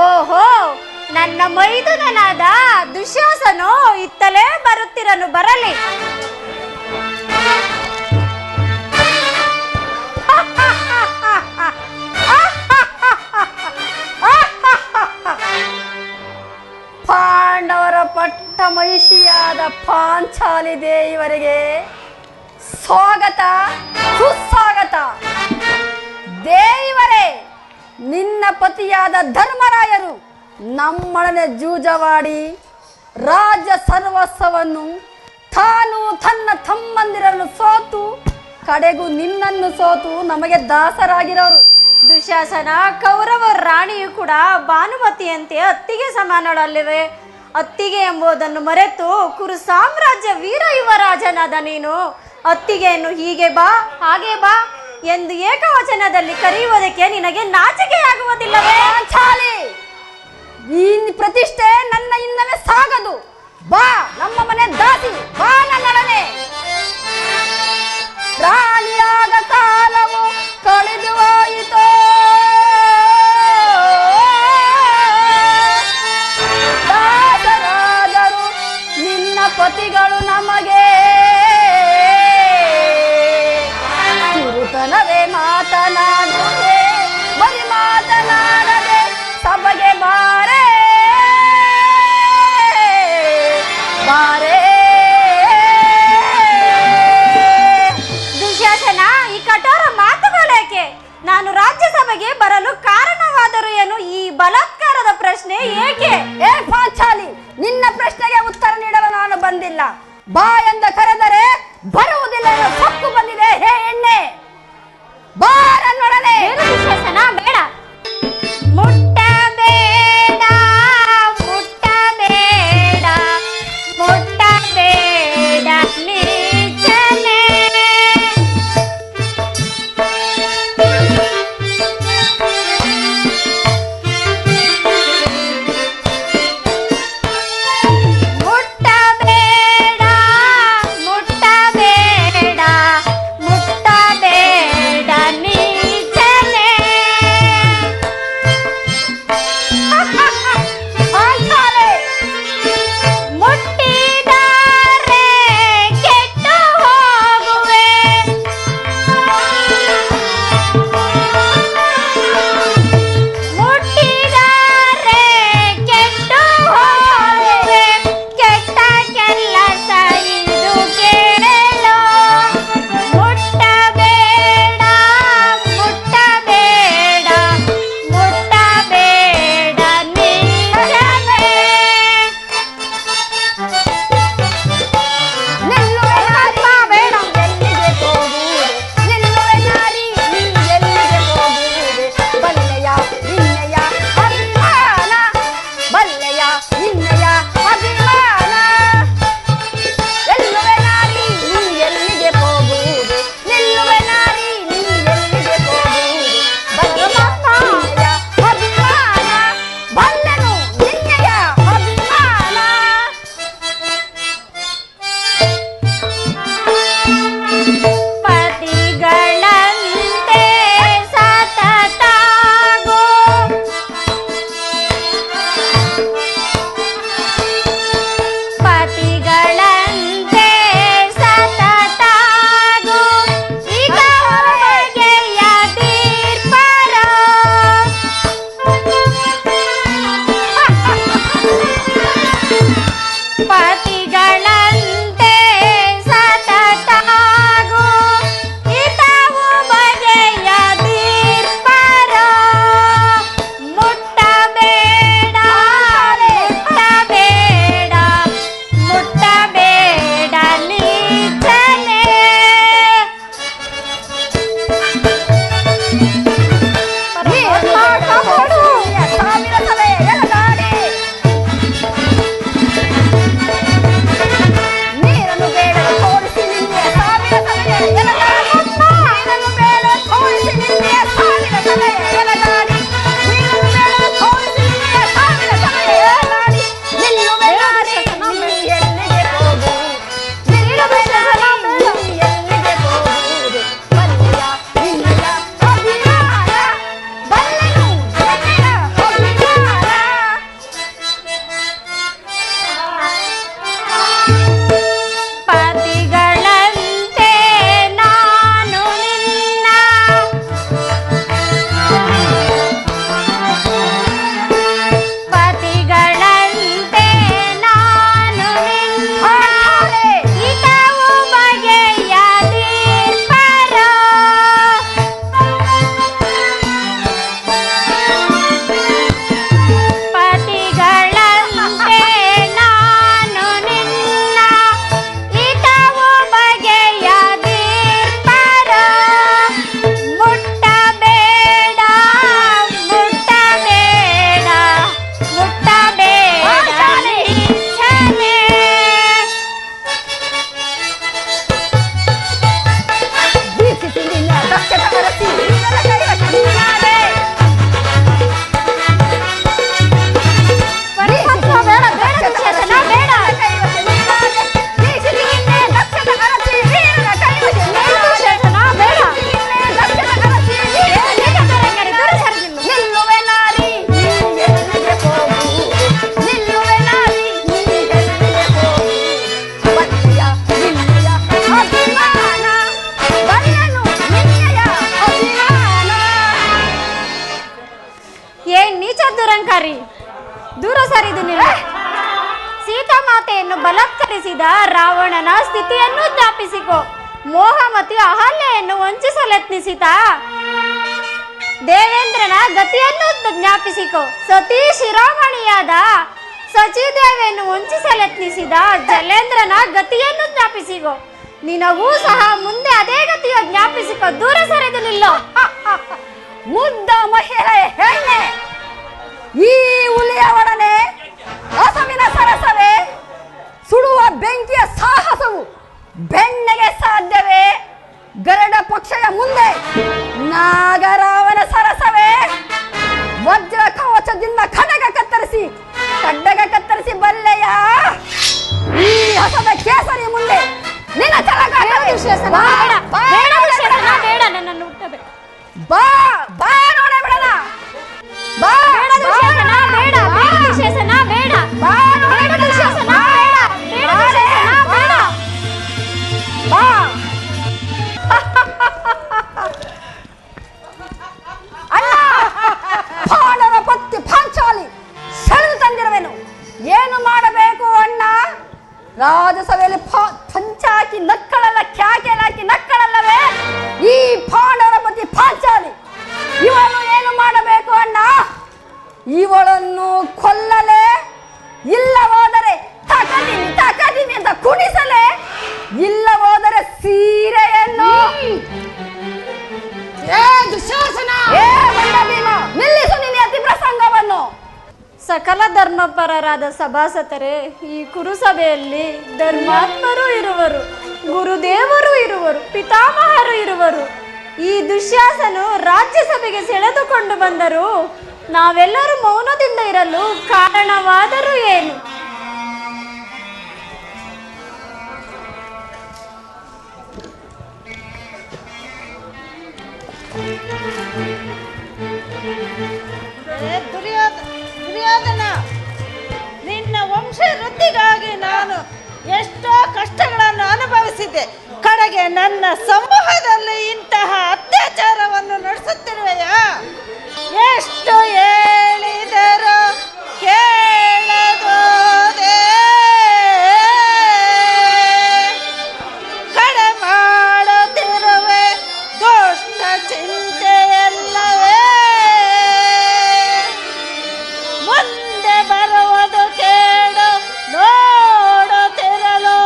ಓಹೋ, ನನ್ನ ಮೈದುನನಾದ ದುಶ್ಯಾಸನು ಇತ್ತಲೇ ಬರುತ್ತಿರನು, ಬರಲಿ. ಪಾಂಡವರ ಪಟ್ಟ ಮಹಿಷಿಯಾದ ಪಾಂಚಾಲಿ ದೇವರಿಗೆ ಸ್ವಾಗತ ಸುಸ್ವಾಗತ. ದೇವರೇ, ನಿನ್ನ ಪತಿಯಾದ ಧರ್ಮರಾಯರು ನಮ್ಮೊಡನೆ ಜೂಜವಾಡಿ ರಾಜ್ಯ ಸರ್ವಸ್ವವನ್ನು ತಾನು ತನ್ನ ತಮ್ಮಂದಿರನ್ನು ಸೋತು ಕಡೆಗೂ ನಿನ್ನನ್ನು ಸೋತು ನಮಗೆ ದಾಸರಾಗಿರೋರು. ದುಶ್ಯಾಸನ, ಕೌರವ ರಾಣಿಯು ಕೂಡ ಭಾನುಮತಿಯಂತೆ ಅತ್ತಿಗೆ ಸಮಾನಳಲ್ಲವೇ? ಅತ್ತಿಗೆ ಎಂಬುದನ್ನು ಮರೆತು ಕುರು ಸಾಮ್ರಾಜ್ಯ ವೀರ ಯುವರಾಜನಾದ ನೀನು ಅತ್ತಿಗೆಯನ್ನು ಹೀಗೆ ಬಾ ಹಾಗೆ ಬಾ ಎಂದು ಏಕವಚನದಲ್ಲಿ ಕರೆಯುವುದಕ್ಕೆ ನಿನಗೆ ನಾಚಿಕೆಯಾಗುವುದಿಲ್ಲವೇ? ಚಾಲಿ, ಈ ಪ್ರತಿಷ್ಠೆ ನನ್ನ ಇನ್ನವೇ ಸಾಗದು. ಬಾ ನಮ್ಮ ಮನೆ ದಾಸಿ, ಬಾ ನನ್ನೊಡನೆ. ರಾಣಿಯಾದ ಕಾಲವು ಕಳೆದು ಹೋಯಿತೋ, ದಾಸರಾದರು ನಿನ್ನ ಪತಿಗಳು ನಮಗೆ. ಕಿರುತನವೇ ಮಾತನಾಡುವೆ, ಬರಿ ಮಾತನಾಡದೆ ಸಭೆಗೆ ಬಾರೆ ಬಾರೆ. ದುಶ್ಯಾಸನ, ಈ ಕಠೋರ ಮಾತುಗಳೇಕೆ? ನಾನು ರಾಜ್ಯಸಭೆಗೆ ಬರಲು ಕಾರಣವಾದರೂ ಏನು? ಈ ಬಲಾತ್ಕಾರದ ಪ್ರಶ್ನೆ ಏಕೆ? ಏ ಪಾಂಚಾಲಿ, ನಿನ್ನ ಪ್ರಶ್ನೆಗೆ ಉತ್ತರ ನೀಡಲು ನಾನು ಬಂದಿಲ್ಲ. ಬಾ ಎಂದು ಕರೆದರೆ ಬರುವುದಿಲ್ಲ. ಸೊಕ್ಕು ಬಂದಿದೆ. ಹೇ ಎಣ್ಣೆ, ಬಾ ನನ್ನೊಡನೆ. ದುರಂಕಾರಿ, ದೂರ ಸರಿದು ನಿಲ್ಲು. ಸೀತಾಮಾತೆಯನ್ನು ಬಲಾತ್ಕರಿಸಿದ ರಾವಣನ ಸ್ಥಿತಿಯನ್ನು ಜ್ಞಾಪಿಸಿಕೊ. ಮೋಹಮತಿ ಅಹಲ್ಯೆಯನ್ನು ವಂಚಿಸಲೆತ್ನಿಸಿದ ದೇವೇಂದ್ರನ ಗತಿಯನ್ನು ಜ್ಞಾಪಿಸಿಕೊ. ಸತೀ ಶಿರೋಮಣಿಯಾದ ಸಚಿದೇವಿಯನ್ನು ವಂಚಿಸಲೆತ್ನಿಸಿದ ಜಲೇಂದ್ರನ ಗತಿಯನ್ನು ಜ್ಞಾಪಿಸಿಕೊ. ನಿನಗೂ ಸಹ ಮುಂದೆ ಅದೇ ಗತಿಯ ಜ್ಞಾಪಿಸಿಕೊ. ದೂರ ಸರಿದು ನಿಲ್ಲೋ. ಮುದ್ದ ಮಹಿಳೆ ಹೆಣ್ಣೆ, ಈ ಹುಲಿಯ ಒಡನೆ ಹಸವಿನ ಸರಸವೇ, ಸುಡುವ ಬೆಂಕಿಯ ಸಾಹಸವು ಬೆಣ್ಣೆಗೆ ಸಾಧ್ಯವೇ? ಗರುಡ ಪಕ್ಷದ ಮುಂದೆ ನಾಗರಾವನ ಸರಸವೇ, ವಜ್ರ ಕವಚದಿಂದ ಖಡ್ಗ ಕತ್ತರಿಸಿ ಬಲ್ಲೆಯ? ಈ ಹಸದ ಕೇಸರಿ ಮುಂದೆ ನಿನ್ನ ಬೇಡ, ನನ್ನನ್ನು ಹುಟ್ಟಬೇಡ. ಬಾ ಬಾ ನೋಡೇ ಬಿಡಣ. ಬಾ ದುಶ್ಯಾಸನ ಬೇಡ, ದುಶ್ಯಾಸನ ಬೇಡ, ಬಾ ದುಶ್ಯಾಸನ ಬೇಡ, ದುಶ್ಯಾಸನ ಬೇಡ. ಬಾ. ಅಣ್ಣ, ಪಾಂಡವರ ಪತ್ನಿ ಪಾಂಚಾಲಿ ಸೆಳೆದು ತಂದಿರುವೆನು. ಏನು ಮಾಡಬೇಕು ಅಣ್ಣ? ರಾಜಸಭೆಯಲ್ಲಿ ಪಂಚಾಕಿ ನಕ್ಕಳಲ್ಲ, ಕ್ಯಾಕೆಲಾಕಿ ನಕ್ಕಳಲ್ಲವೇ ಈ ಪಾಂಡವರ ಪತಿ ಪಾಂಚಾಲಿ. ಇವನು ಏನು ಮಾಡಬೇಕು ಅಣ್ಣ? ಇವಳನ್ನು ಕೊಲ್ಲಲೇ, ಇಲ್ಲವಾದರೆ ತಕದಿಮಿ ಅಂತ ಕುಣಿಸಲೇ, ಇಲ್ಲವಾದರೆ ಸೀರೆಯನ್ನು. ನಿಲ್ಲಿಸು ನಿನ್ನ ಅತಿ ಪ್ರಸಂಗವನ್ನು. ಸಕಲ ಧರ್ಮಪರರಾದ ಸಭಾಸತರೇ, ಈ ಕುರುಸಭೆಯಲ್ಲಿ ಧರ್ಮಾತ್ಮರು ಇರುವರು, ಗುರುದೇವರು ಇರುವರು, ಪಿತಾಮಹರು ಇರುವರು. ಈ ದುಶ್ಯಾಸನು ರಾಜ್ಯಸಭೆಗೆ ಸೆಳೆದುಕೊಂಡು ಬಂದರು. ನಾವೆಲ್ಲರೂ ಮೌನದಿಂದ ಇರಲು ಕಾರಣವಾದರೂ ಏನು? ದುರ್ಯೋಧನ, ನಿನ್ನ ವಂಶ ವೃದ್ಧಿಗಾಗಿ ನಾನು ಎಷ್ಟೋ ಕಷ್ಟಗಳನ್ನು ಅನುಭವಿಸಿದ್ದೆ. ಕಡೆಗೆ ನನ್ನ ಸಮೂಹದಲ್ಲಿ ಇಂತಹ ಅತ್ಯಾಚಾರವನ್ನು ನಡೆಸುತ್ತಿರುವೆಯಾ? ಎಷ್ಟು ಹೇಳಿದರೂ ಕೇಳದೋದೆ, ಕಡೆ ಮಾಡುತ್ತಿರುವೆ ದುಷ್ಟ ಚಿಂತೆಯಲ್ಲವೇ? ಮುಂದೆ ಬರುವುದು ಕೇಳು ನೋಡುತ್ತಿರಲು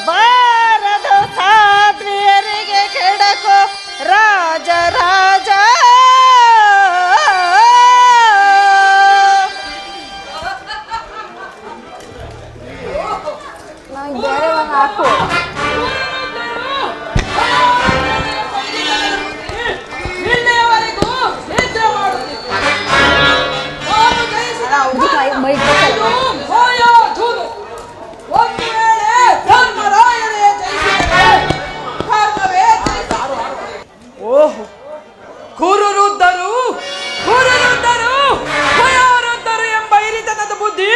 ಬಾರದು ಸಾಧ್ವಿಯರಿಗೆ ಕೆಡಕು ರಾಜ ರಾಜ. ಹಾಕು. ಇಲ್ಲಿಯವರೆಗೂ ನಿದ್ರೆ ಮಾಡುತ್ತಿದ್ದೆ. ಒಂದು ವೇಳೆ ಧರ್ಮರಾಯರೇ ಜಯಿಸಿದರೆ ಧರ್ಮವೇ ಜಯಿಸಿತು. ಓಹೋ, ಕುರುರುದ್ಧರು ಭಯರುದ್ಧರು ಎಂಬ ಹಿರಿತನದ ಬುದ್ಧಿ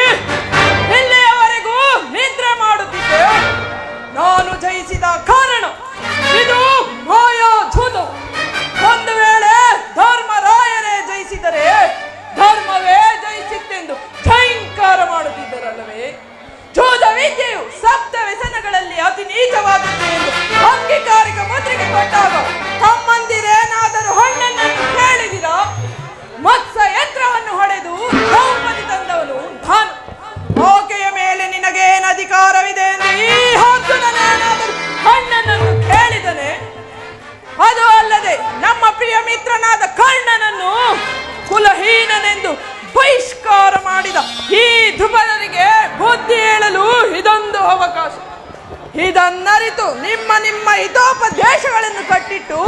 ಇಲ್ಲಿಯವರೆಗೂ ನಿದ್ರೆ ಮಾಡುತ್ತಿದ್ದೆ. ನಾನು ಜಯಿಸಿದ ಕಾರಣ ಇದು ಮಾಯಾಧೂತ. ಒಂದು ವೇಳೆ ಧರ್ಮರಾಯರೇ ಜಯಿಸಿದರೆ ಧರ್ಮವೇ ಜಯಿಸಿತ್ತೆಂದು ಝೈಂಕಾರ ಮಾಡುತ್ತಿದ್ದರಲ್ಲವೇ? ಜೂದ ವಿದ್ಯೆಯು ಸಪ್ತ ವ್ಯಸನಗಳಲ್ಲಿ ಅತಿ ನೀಚವಾದದ್ದು ಎಂದು ಅಂಗೀಕಾರಿಕ ಮುದ್ರೆಗೆ ಕೊಟ್ಟಾಗ ತಮ್ಮಂದಿರೇನಾದರೂ ಹಣ್ಣನ್ನು ಕೇಳಿದಿರಾ? ಮತ್ಸ್ಯ ಯಂತ್ರವನ್ನು ಹೊಡೆದು ದ್ರೌಪದಿ ತಂದವನು ನಾನು. ಆಕೆಯ ಮೇಲೆ ನಿನಗೇನು ಅಧಿಕಾರವಿದೆ ಎಂದು ಈ ಅರ್ಜುನನೇನಾದರೂ ಹಣ್ಣನ್ನು ಕೇಳಿದನೆ? ಅದು ಅಲ್ಲದೆ ನಮ್ಮ ಪ್ರಿಯ ಮಿತ್ರನಾದ ಕರ್ಣನನ್ನು ಕುಲಹೀನನೆಂದು ಬಹಿಷ್ಕಾರ ಮಾಡಿದ ಈ ಧ್ರುಪದರಿಗೆ ಬುದ್ಧಿ ಹೇಳಲು ಇದೊಂದು ಅವಕಾಶ. ಇದನ್ನರಿತು ನಿಮ್ಮ ಹಿತೋಪದೇಶಗಳನ್ನು ಕಟ್ಟಿಟ್ಟು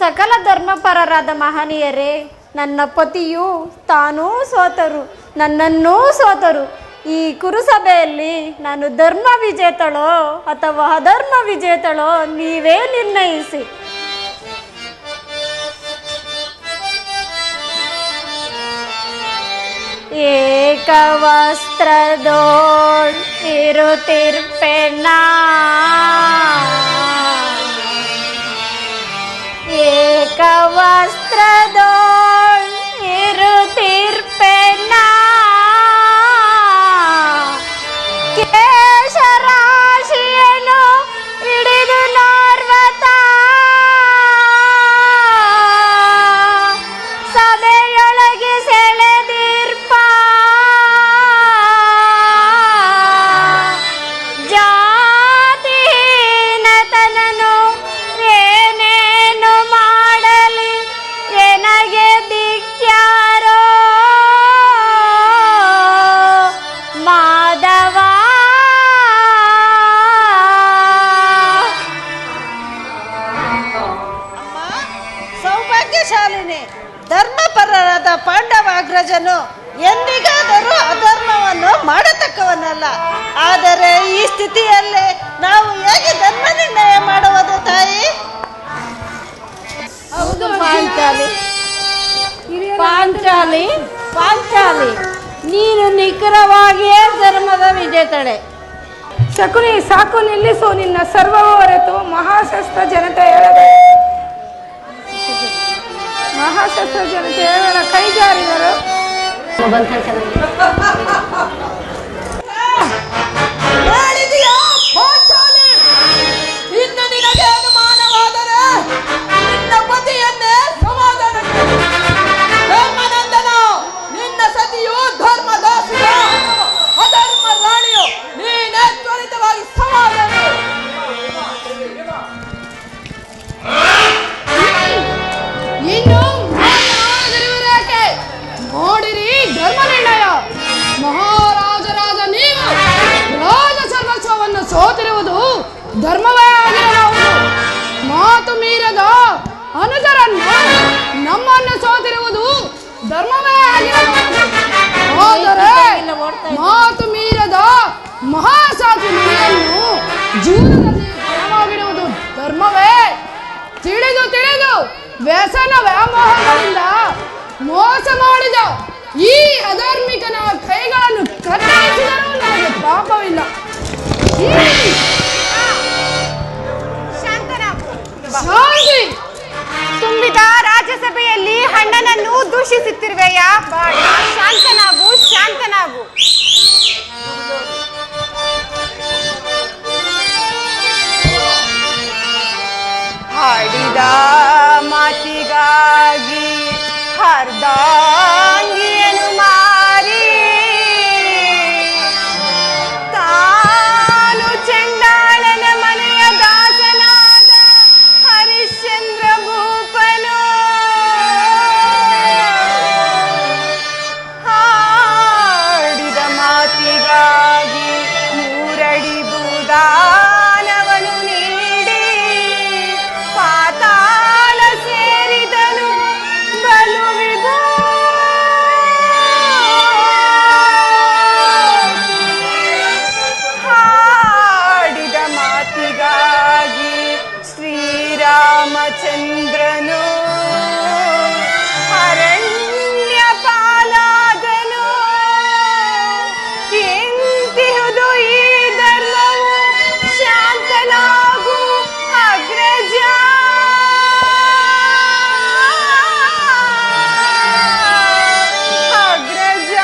ಸಕಲ ಧರ್ಮಪರರಾದ ಮಹನೀಯರೇ, ನನ್ನ ಪತಿಯು ತಾನೂ ಸೋತರು, ನನ್ನನ್ನೂ ಸೋತರು. ಈ ಕುರುಸಭೆಯಲ್ಲಿ ನಾನು ಧರ್ಮ ವಿಜೇತಳೋ ಅಥವಾ ಅಧರ್ಮ ವಿಜೇತಳೋ ನೀವೇ ನಿರ್ಣಯಿಸಿ. ಏಕವಸ್ತ್ರದೋಳ್ ಇರುತ್ತಿರ್ಪೆಣ್ಣ, ಏಕವಸ್ತ್ರದೋಳ್ ಭಾಗ್ಯಶಾಲಿನಿ. ಧರ್ಮಪರರಾದ ಪಾಂಡವಾಗ್ರಜನು ಎಂದಿಗಾದರೂ ಅಧರ್ಮವನ್ನು ಮಾಡತಕ್ಕವನಲ್ಲ. ಆದರೆ ಈ ಸ್ಥಿತಿಯಲ್ಲಿ ನಾವು ಹೇಗೆ ಧರ್ಮ ನಿರ್ಣಯ ಮಾಡುವುದು ತಾಯಿ? ಹೌದು ಪಾಂಚಾಲಿ, ಪಾಂಚಾಲಿ ಪಾಂಚಾಲಿ, ನೀನು ನಿಖರವಾಗಿಯೇ ಧರ್ಮದ ವಿಜೇತಳೆ. ಶಕುನಿ, ಸಾಕು ನಿಲ್ಲಿಸು ನಿನ್ನ ಸರ್ವವ ಹೊರತು ಮಹಾಶಸ್ತ್ರ ಜನತೆ ಹೇಳದೆ. ಮಹಾಶಸ್ತ್ರ ಜನತೆ ಹೇಳೋಣ ಕೈ ಜಾರಿದರು. ಹೇಳಿದೆಯಾ ಪಾಂಚಾಲಿ? ಇನ್ನು ನಿನಗೆ ಅನುಮಾನವಾದರೆ ನಿನ್ನ ಪತಿಯನ್ನೇ ಸಮಾಧಾನಕ್ಕೆ ಧರ್ಮನಂದನ, ನಿನ್ನ ಸತಿಯು ಧರ್ಮದಾಸಿಯ ಅಧರ್ಮ ರಾಣಿಯು, ನೀನೇ ತ್ವರಿತವಾಗಿ ಸಮಾಧಾನ. ಇನ್ನು ಮಾತನಾಡದಿರುವುದೇಕೆ? ನೋಡಿರಿ ಧರ್ಮ ನಿರ್ಣಯ. ಮಹಾರಾಜರಾದ ನೀವು ರಾಜ ಸರ್ವಸ್ವವನ್ನು ಸೋತಿರುವುದು ಧರ್ಮವೇ ಆಗಿರಬಹುದು. ಮಾತು ಮೀರದ ಅನುಜರನ್ನು ನಮ್ಮನ್ನು ಸೋತಿರುವುದು ಧರ್ಮವೇ ಆಗಿರಬಹುದು. ಆದರೆ ಮಾತು ಮೀರದ ಮಹಾಸಾಧು ಮನೆಯನ್ನು ಜೀವನದಲ್ಲಿ ಗುಣವಾಗಿರುವುದು ಧರ್ಮವೇ? ತಿಳಿದು ತಿಳಿದು ವ್ಯಸನ ವ್ಯಾಮೋಹಗಳಿಂದ ಮೋಸ ಮಾಡಿದ ಈ ಅಧಾರ್ಮಿಕನ ಕೈಗಳನ್ನು ಕತ್ತರಿಸಿದರೂ ನನಗೆ ಪಾಪವಿಲ್ಲ. ಶಾಂತಿ. ತುಂಬಿದ ರಾಜ್ಯಸಭೆಯಲ್ಲಿ ಅಣ್ಣನನ್ನು ದೂಷಿಸುತ್ತಿರುವೆಯ? ಶಾಂತನಾಗು, ಶಾಂತನಾಗು. ಹಾಡಿದ ಮಾತಿಗಾಗಿ ಅರ್ಧಾಂಗಿಯನ್ನು ಮಾರಿ ತಾನು ಚಂಡಾಳನ ಮನೆಯ ದಾಸನಾದ ಹರಿಶ್ಚಂದ್ರ ಭೂಪನು ಹಾಡಿದ ಮಾತಿಗಾಗಿ ಮೂರಡಿ ಬೂದಾನವನು ನೀಡಿ ಪಾತಾಳ ಸೇರಿದನು ಬಲು ವಿಭೂ. ಹಾಡಿದ ಮಾತಿಗಾಗಿ ಶ್ರೀರಾಮಚಂದ್ರನು ಅರಣ್ಯ ಪಾಲಾದನು. ಎಂತಿಹುದು ಈ ಧರ್ಮವು? ಶಾಂತನಾಗು ಅಗ್ರಜ. ಅಗ್ರಜ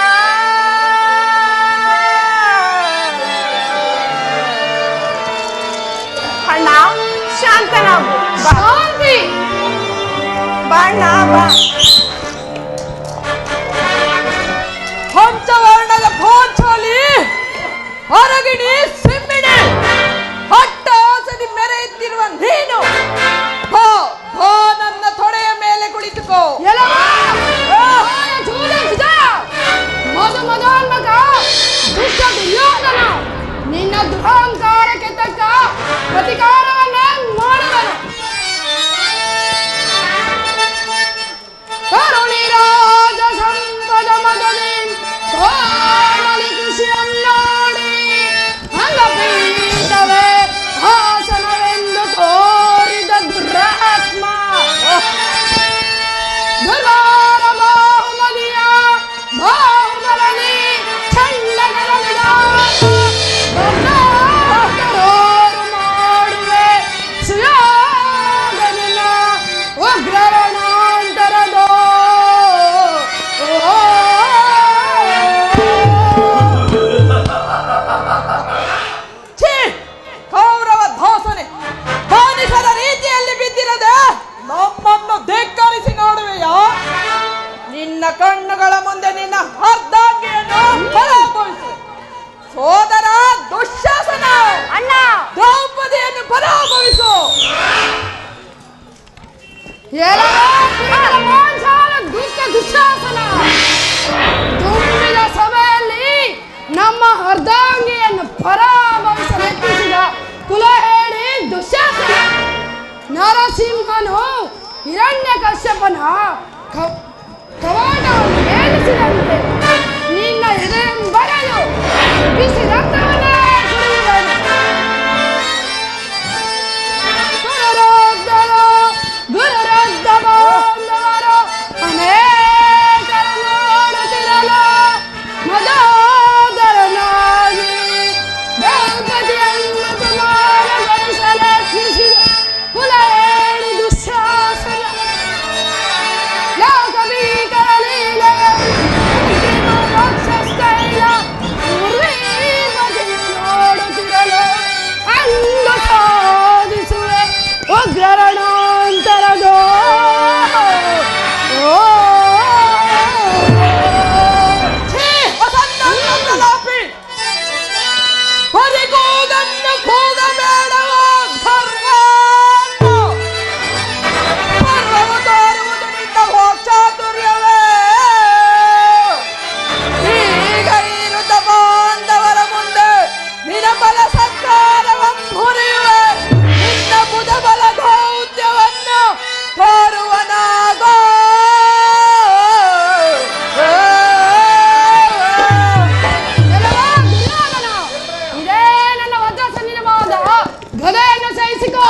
ಅಣ್ಣ, ಶಾಂತನಾಗು. ಶಾಂತಿ. ಬಣ್ಣ ಬಾ. ಪಂಚವರ್ಣದ ಪಾಂಚಾಲಿ, ಹೊರಗಿಣಿ ಸಿಂಹಿಣಿ, ಹಟ್ಟಹಾಸದಿ ಮೆರೆಯುತ್ತಿರುವ ನೀನು ಬಾ, ಬಾ ನನ್ನ ತೊಡೆಯ ಮೇಲೆ ಕುಳಿತುಕೋ. ಮಧುಮಧಾನ್ಮಕ ದುಷ್ಟ ದುರ್ಯೋಧನ ನಿನ್ನ ದುರಹಂಕಾರಕ್ಕೆ ತಕ್ಕ ಪ್ರತಿಕಾರವನ್ನೇ ಮಾಡುವನು. ಕರುಣಿರಾಜ ಸಂಪದ ಮಗನೇ ಕೋಮಲಿ ಕೃಷಿಯನ್ನಾಡಿ ಅಂಗಪೀಠವೇ ಹಾಸನವೆಂದು ತೋರಿದ ದುರಾತ್ಮ. ದುರ್ವಾರ ಬಾಹುಮಲಿಯ ಬಾಹುಬಲನಿ ಚಂಡಗರವಿದ ರೋರು ಮಾಡುವೆ ಸುಯೋಧನ ಉಗ್ರರಣಾಂತರದೋ. ಕೌರವ ದಾಸನೆ, ಬಾನಿಸದ ರೀತಿಯಲ್ಲಿ ಬಿದ್ದಿರದೆ ನಮ್ಮನ್ನು ಧಿಕ್ಕರಿಸಿ ನೋಡುವೆಯಾ? ನಿನ್ನ ಕಣ್ಣುಗಳ ಮುಂದೆ ನಿನ್ನ ಅರ್ಧಾಂಗಿಯನ್ನು ಪರಾಭವಿಸು. ಸೋದರ ದುಶ್ಯಾಸನ, ಅಣ್ಣ, ದ್ರೌಪದಿಯನ್ನು ಪರಾಭವಿಸು. ದುಷ್ಟ ದುಶ್ಯಾಸನ, ತುಂಬಿದ ಸಭೆಯಲ್ಲಿ ನಮ್ಮ ಅರ್ಧಾಂಗಿಯನ್ನು ಪರಾಭವಿಸಲೆತ್ತಿಸಿದ ಕುಲ ಹೇಳಿ ದುಶ್ಯಾಸನ. ನರಸಿಂಹನು ಹಿರಣ್ಯಕಶ್ಯಪನ ಕವಾಟವನ್ನು ಏಳಿಸಿದಂತೆ ನಿನ್ನ ಹೃದಯ ಬರಲು ಬಿಸಿ ರಕ್ತವನ್ನೇ ಸುರಿಯುವೆನು. ಗುರುರದ್ದ ಬಾಂಧವರು ಅನೇಕರ ನೋಡುತ್ತಿರಲು ಮದೋದರನಾಗಿ ದ್ರೌಪದಿಯನ್ನು ಕುಮಾರಗೊಳಿಸಲು ಯತ್ನಿಸಿದ ಕುಲವೇಣಿ ದುಶ್ಯಾಸನ ಲೋಕಭೀಕರ ಲೀಲೆಯ ರಾಕ್ಷಸ್ತೈಲ ಉರ್ವೀಪತಿಯು ನೋಡುತ್ತಿರಲು ಅಂದು ಸಾಧಿಸುವೆ ಉಗ್ರರಣಾಂತರದೋ ಹೊರಿಗೋದನ್ನು ಕೂಗಬೇಡವೋ ಧರ್ಮ ಪರ್ವವು ತೋರುವುದು ನಿನ್ನ ಚಾತುರ್ಯವೇ. ಈಗ ಇರುತ್ತ ಬಾಂಧವರ ಮುಂದೆ ನಿನ್ನ ಬಲ ಸಂಕಾರವನ್ನು ಹುರಿಯುವೆ. ನಿನ್ನ ಬುಧ ಬಲ ದೌತ್ಯವನ್ನು ತೋರುವನಾಗೋ. ಇದೇ ನನ್ನ ವಜ್ರಸನ್ನಿಧವಾದ ಗದೆಯನ್ನು ಸಹಿಸಿಕೋ.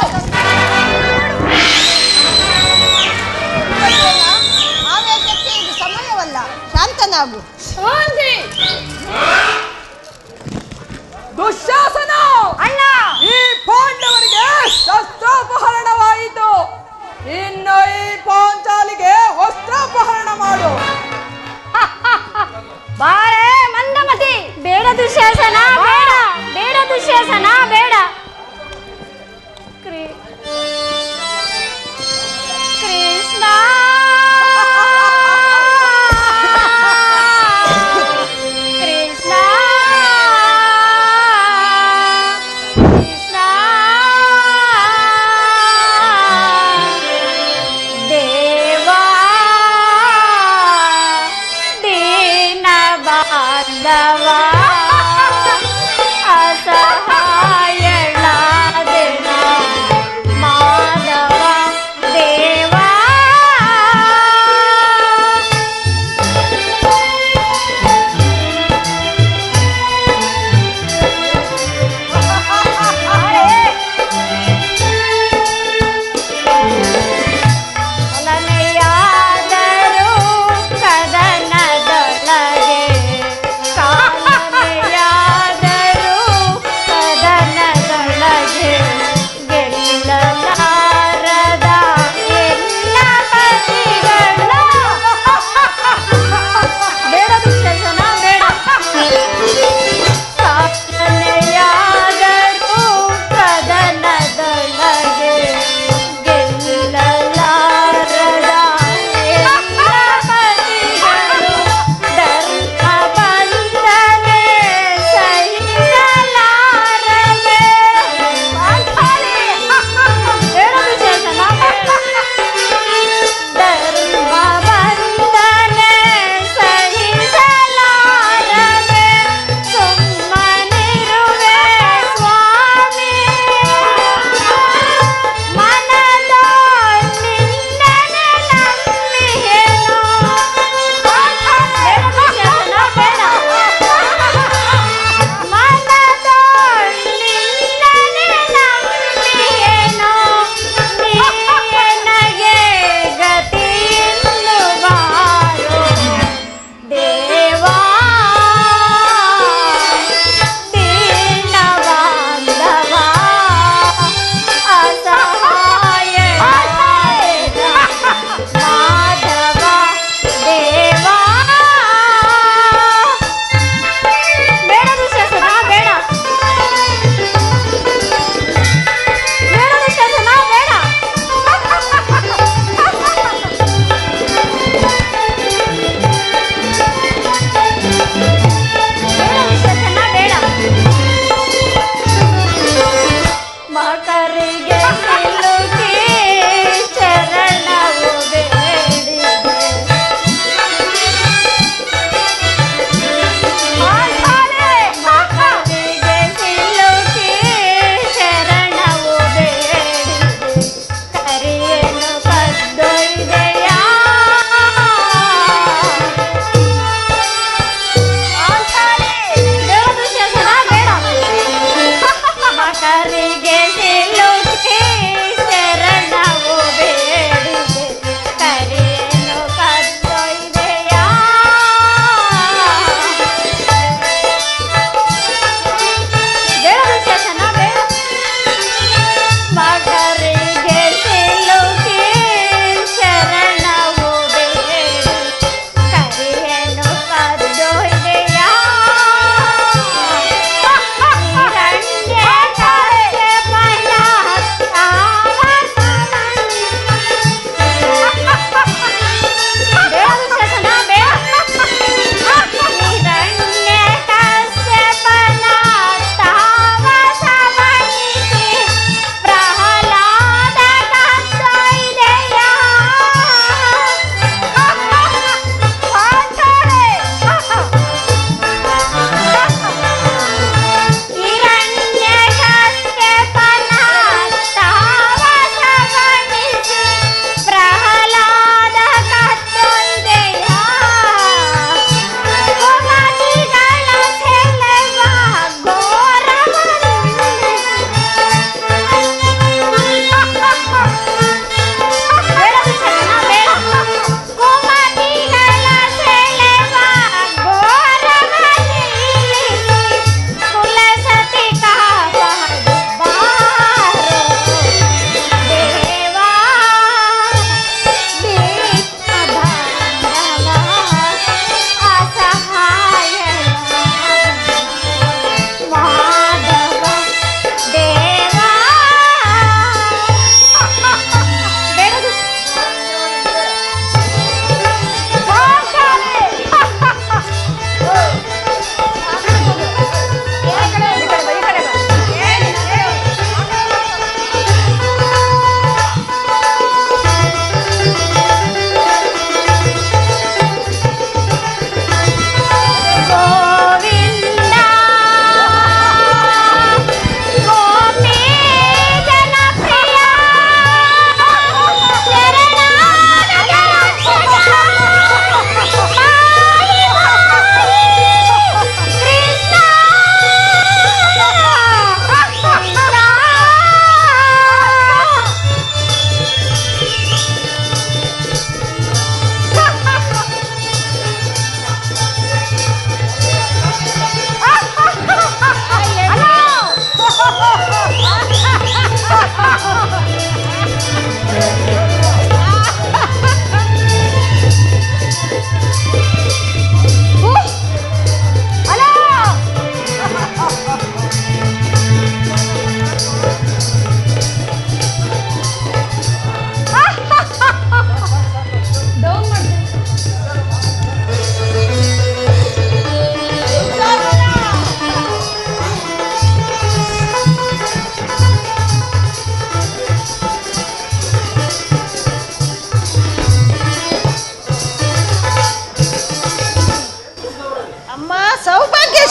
ಆವೇಶಕ್ಕೆ ಇದು ಸಮಯವಲ್ಲ, ಶಾಂತನಾಗು. ಶಾಂತಿ. ದುಶ್ಯಾಸನ ಅಣ್ಣ ಈ ಪಾಂಡವರಿಗೆ ಶಸ್ತ್ರೋಪಹರಣವಾಯಿತು. ಇನ್ನು ಈ ಪಾಂಚಾಲಿಗೆ ವಸ್ತ್ರೋಪಹರಣ ಮಾಡು. ಬಾರೆ ಮಂದಮತಿ. ಬೇಡ ದುಶ್ಯಾಸನ, ಬೇಡ ಬೇಡ ದುಶ್ಯಾಸನ, ಬೇಡ. ಕೃಷ್ಣ ಕೃಷ್ಣ ಕೃಷ್ಣ ದೇವಾ ದೀನ ಬಾಂಧವ ಅಸಹಾಯಣ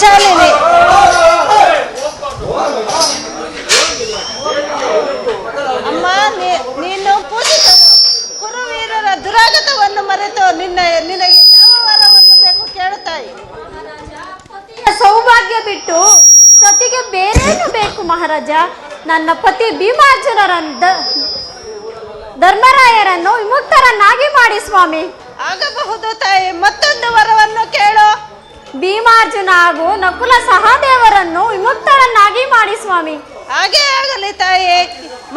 ಶಾಲಿನಿ. ಅಮ್ಮ, ನೀನು ಪೂಜಿಸಲು ಕುರುವೀರರ ದುರಾಗತವನ್ನು ಮರೆತು ನಿನಗೆ ಯಾವ ವರವನ್ನು ಬೇಕು ಕೇಳುತ್ತಾಯಿ. ಸೌಭಾಗ್ಯ ಬಿಟ್ಟು ಸತಿಗೆ ಬೇರೇನು ಬೇಕು ಮಹಾರಾಜ? ನನ್ನ ಪತಿ ಭೀಮಾರ್ಜುನರ ಧರ್ಮರಾಯರನ್ನು ವಿಮುಕ್ತರನ್ನಾಗಿ ಮಾಡಿ ಸ್ವಾಮಿ. ಆಗಬಹುದು ತಾಯಿ, ಮತ್ತೊಂದು ವರವನ್ನು ಕೇಳು. ಭೀಮಾರ್ಜುನ ಹಾಗೂ ನಕುಲ ಸಹದೇವರನ್ನು ವಿಮುಕ್ತರನ್ನಾಗಿ ಮಾಡಿ ಸ್ವಾಮಿ. ಹಾಗೇ ಆಗಲಿ ತಾಯಿ,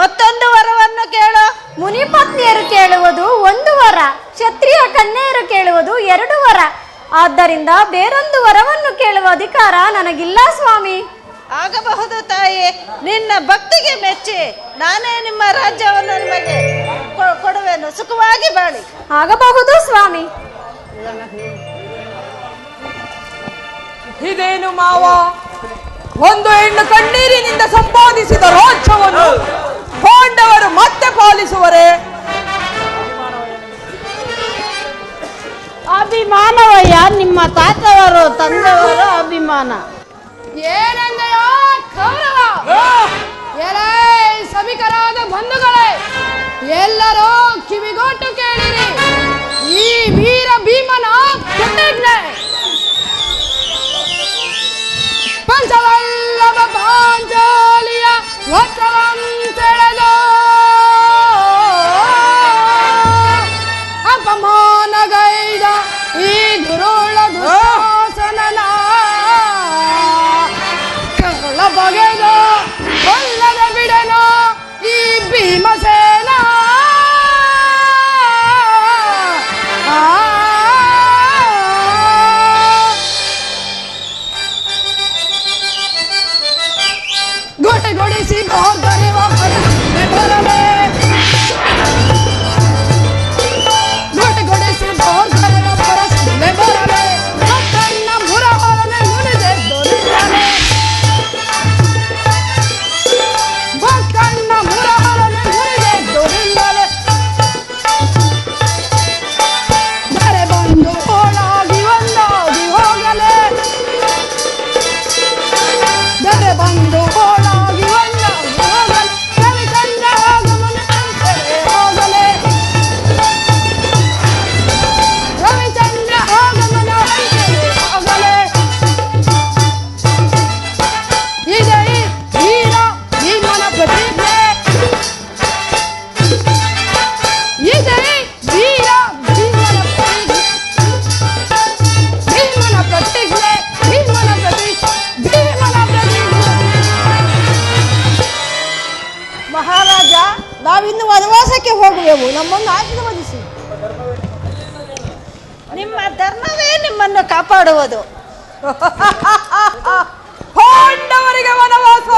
ಮತ್ತೊಂದು ವರವನ್ನು ಕೇಳು. ಮುನಿಪತ್ನಿಯರು ಕೇಳುವುದು 1 ವರ, ಕ್ಷತ್ರಿಯ ಕನ್ಯೆಯರು ಕೇಳುವುದು 2 ವರ. ಆದ್ದರಿಂದ ಬೇರೊಂದು ವರವನ್ನು ಕೇಳುವ ಅಧಿಕಾರ ನನಗಿಲ್ಲ ಸ್ವಾಮಿ. ಆಗಬಹುದು ತಾಯಿ, ನಿನ್ನ ಭಕ್ತಿಗೆ ಮೆಚ್ಚಿ ನಾನೇ ನಿಮ್ಮ ರಾಜ್ಯವನ್ನು ನಿಮಗೆ ಕೊಡುವೆನು. ಸುಖವಾಗಿ ಬಾಳಿ. ಆಗಬಹುದು ಸ್ವಾಮಿ. ಇದೇನು ಮಾವ, ಒಂದು ಹೆಣ್ಣು ಕಣ್ಣೀರಿನಿಂದ ಸಂಪಾದಿಸಿದ ರಾಜ್ಯವನ್ನು ಪಾಂಡವರು ಮತ್ತೆ ಪಾಲಿಸುವರೇ? ಅಭಿಮಾನವಯ್ಯ, ನಿಮ್ಮ ತಾತವರು ತಂದೆಯವರು ಅಭಿಮಾನ. ಏನೆಂದೆಯೋ ಕೌರವ? ಎಲೇ ಸಭಿಕರಾದ ಬಂಧುಗಳೇ, ಎಲ್ಲರೂ ಕಿವಿಗೊಟ್ಟು ಕೇಳಿರಿ. ಈ ವೀರ ಭೀಮನ ಪ್ರತಿಜ್ಞೆ ಪಂಚವಲ್ಲಭ ಪಾಂಚಾಲಿಯ ವಚನಂ ಸೆಳೆದು ಅಪಮಾನಗೈದ ಈ ದುರುಳ ದುಶಾಸನನ ಕರುಳ ಬಗೆದು ಕೊಲ್ಲದ ಬಿಡನು ಈ ಭೀಮಸೇನ. ಗೊಡೆಗೊಡಿಸಿ ಬೋರ್ಗರೆವ ಬರಲೇ, ಗೊಡೆಗೊಡಿಸಿ ಬೋರ್ಗರೆವ ಬರಲೇ ಬರಲೇ, ಕಣ್ಣ ಮುರಹರನೆ ಮುನಿದೆ ದೊರೆಯಲೇ, ಕಣ್ಣ ಮುರಹರನೆ ಮುನಿದೆ ದೊರೆಯಲೇ, ಬರೆ ಬಂದು ಓಡಾಗಿ ಒಂದಾಗಿ ಹೋಗಲೇ, ಬರೆ ಬಂದು ಓಡಾಗಿ ಒಂದಾಗಿ ಹೋಗಲೇ, ರವಿಚಂದ್ರ ಆಗಮನ ಅಂತಲೇ ಹೋಗಲೇ, ರವಿಚಂದ್ರ ಆಗಮನ ಅಂತಲೇ ಹೋಗಲೇ. ಇದೇ ವೀರ ಭೀಮನ ಪ್ರತಿಜ್ಞೆ, ಇದೇ ವೀರ ಭೀಮನ ಪ್ರತಿಜ್ಞೆ, ಭೀಮನ ಪ್ರತಿಜ್ಞೆ, ಭೀಮನ ಪ್ರತಿಜ್ಞೆ, ಭೀಮನ ಪ್ರತಿಜ್ಞೆ. ಮಹಾರಾಜ, ನಾವಿನ್ನು ವನವಾಸಕ್ಕೆ ಹೋಗುವೆವು, ನಮ್ಮನ್ನು ಆಶೀರ್ವದಿಸಿ. ನಿಮ್ಮ ಧರ್ಮವೇ ನಿಮ್ಮನ್ನು ಕಾಪಾಡುವುದು. ಪಾಂಡವರಿಗೆ ವನವಾಸ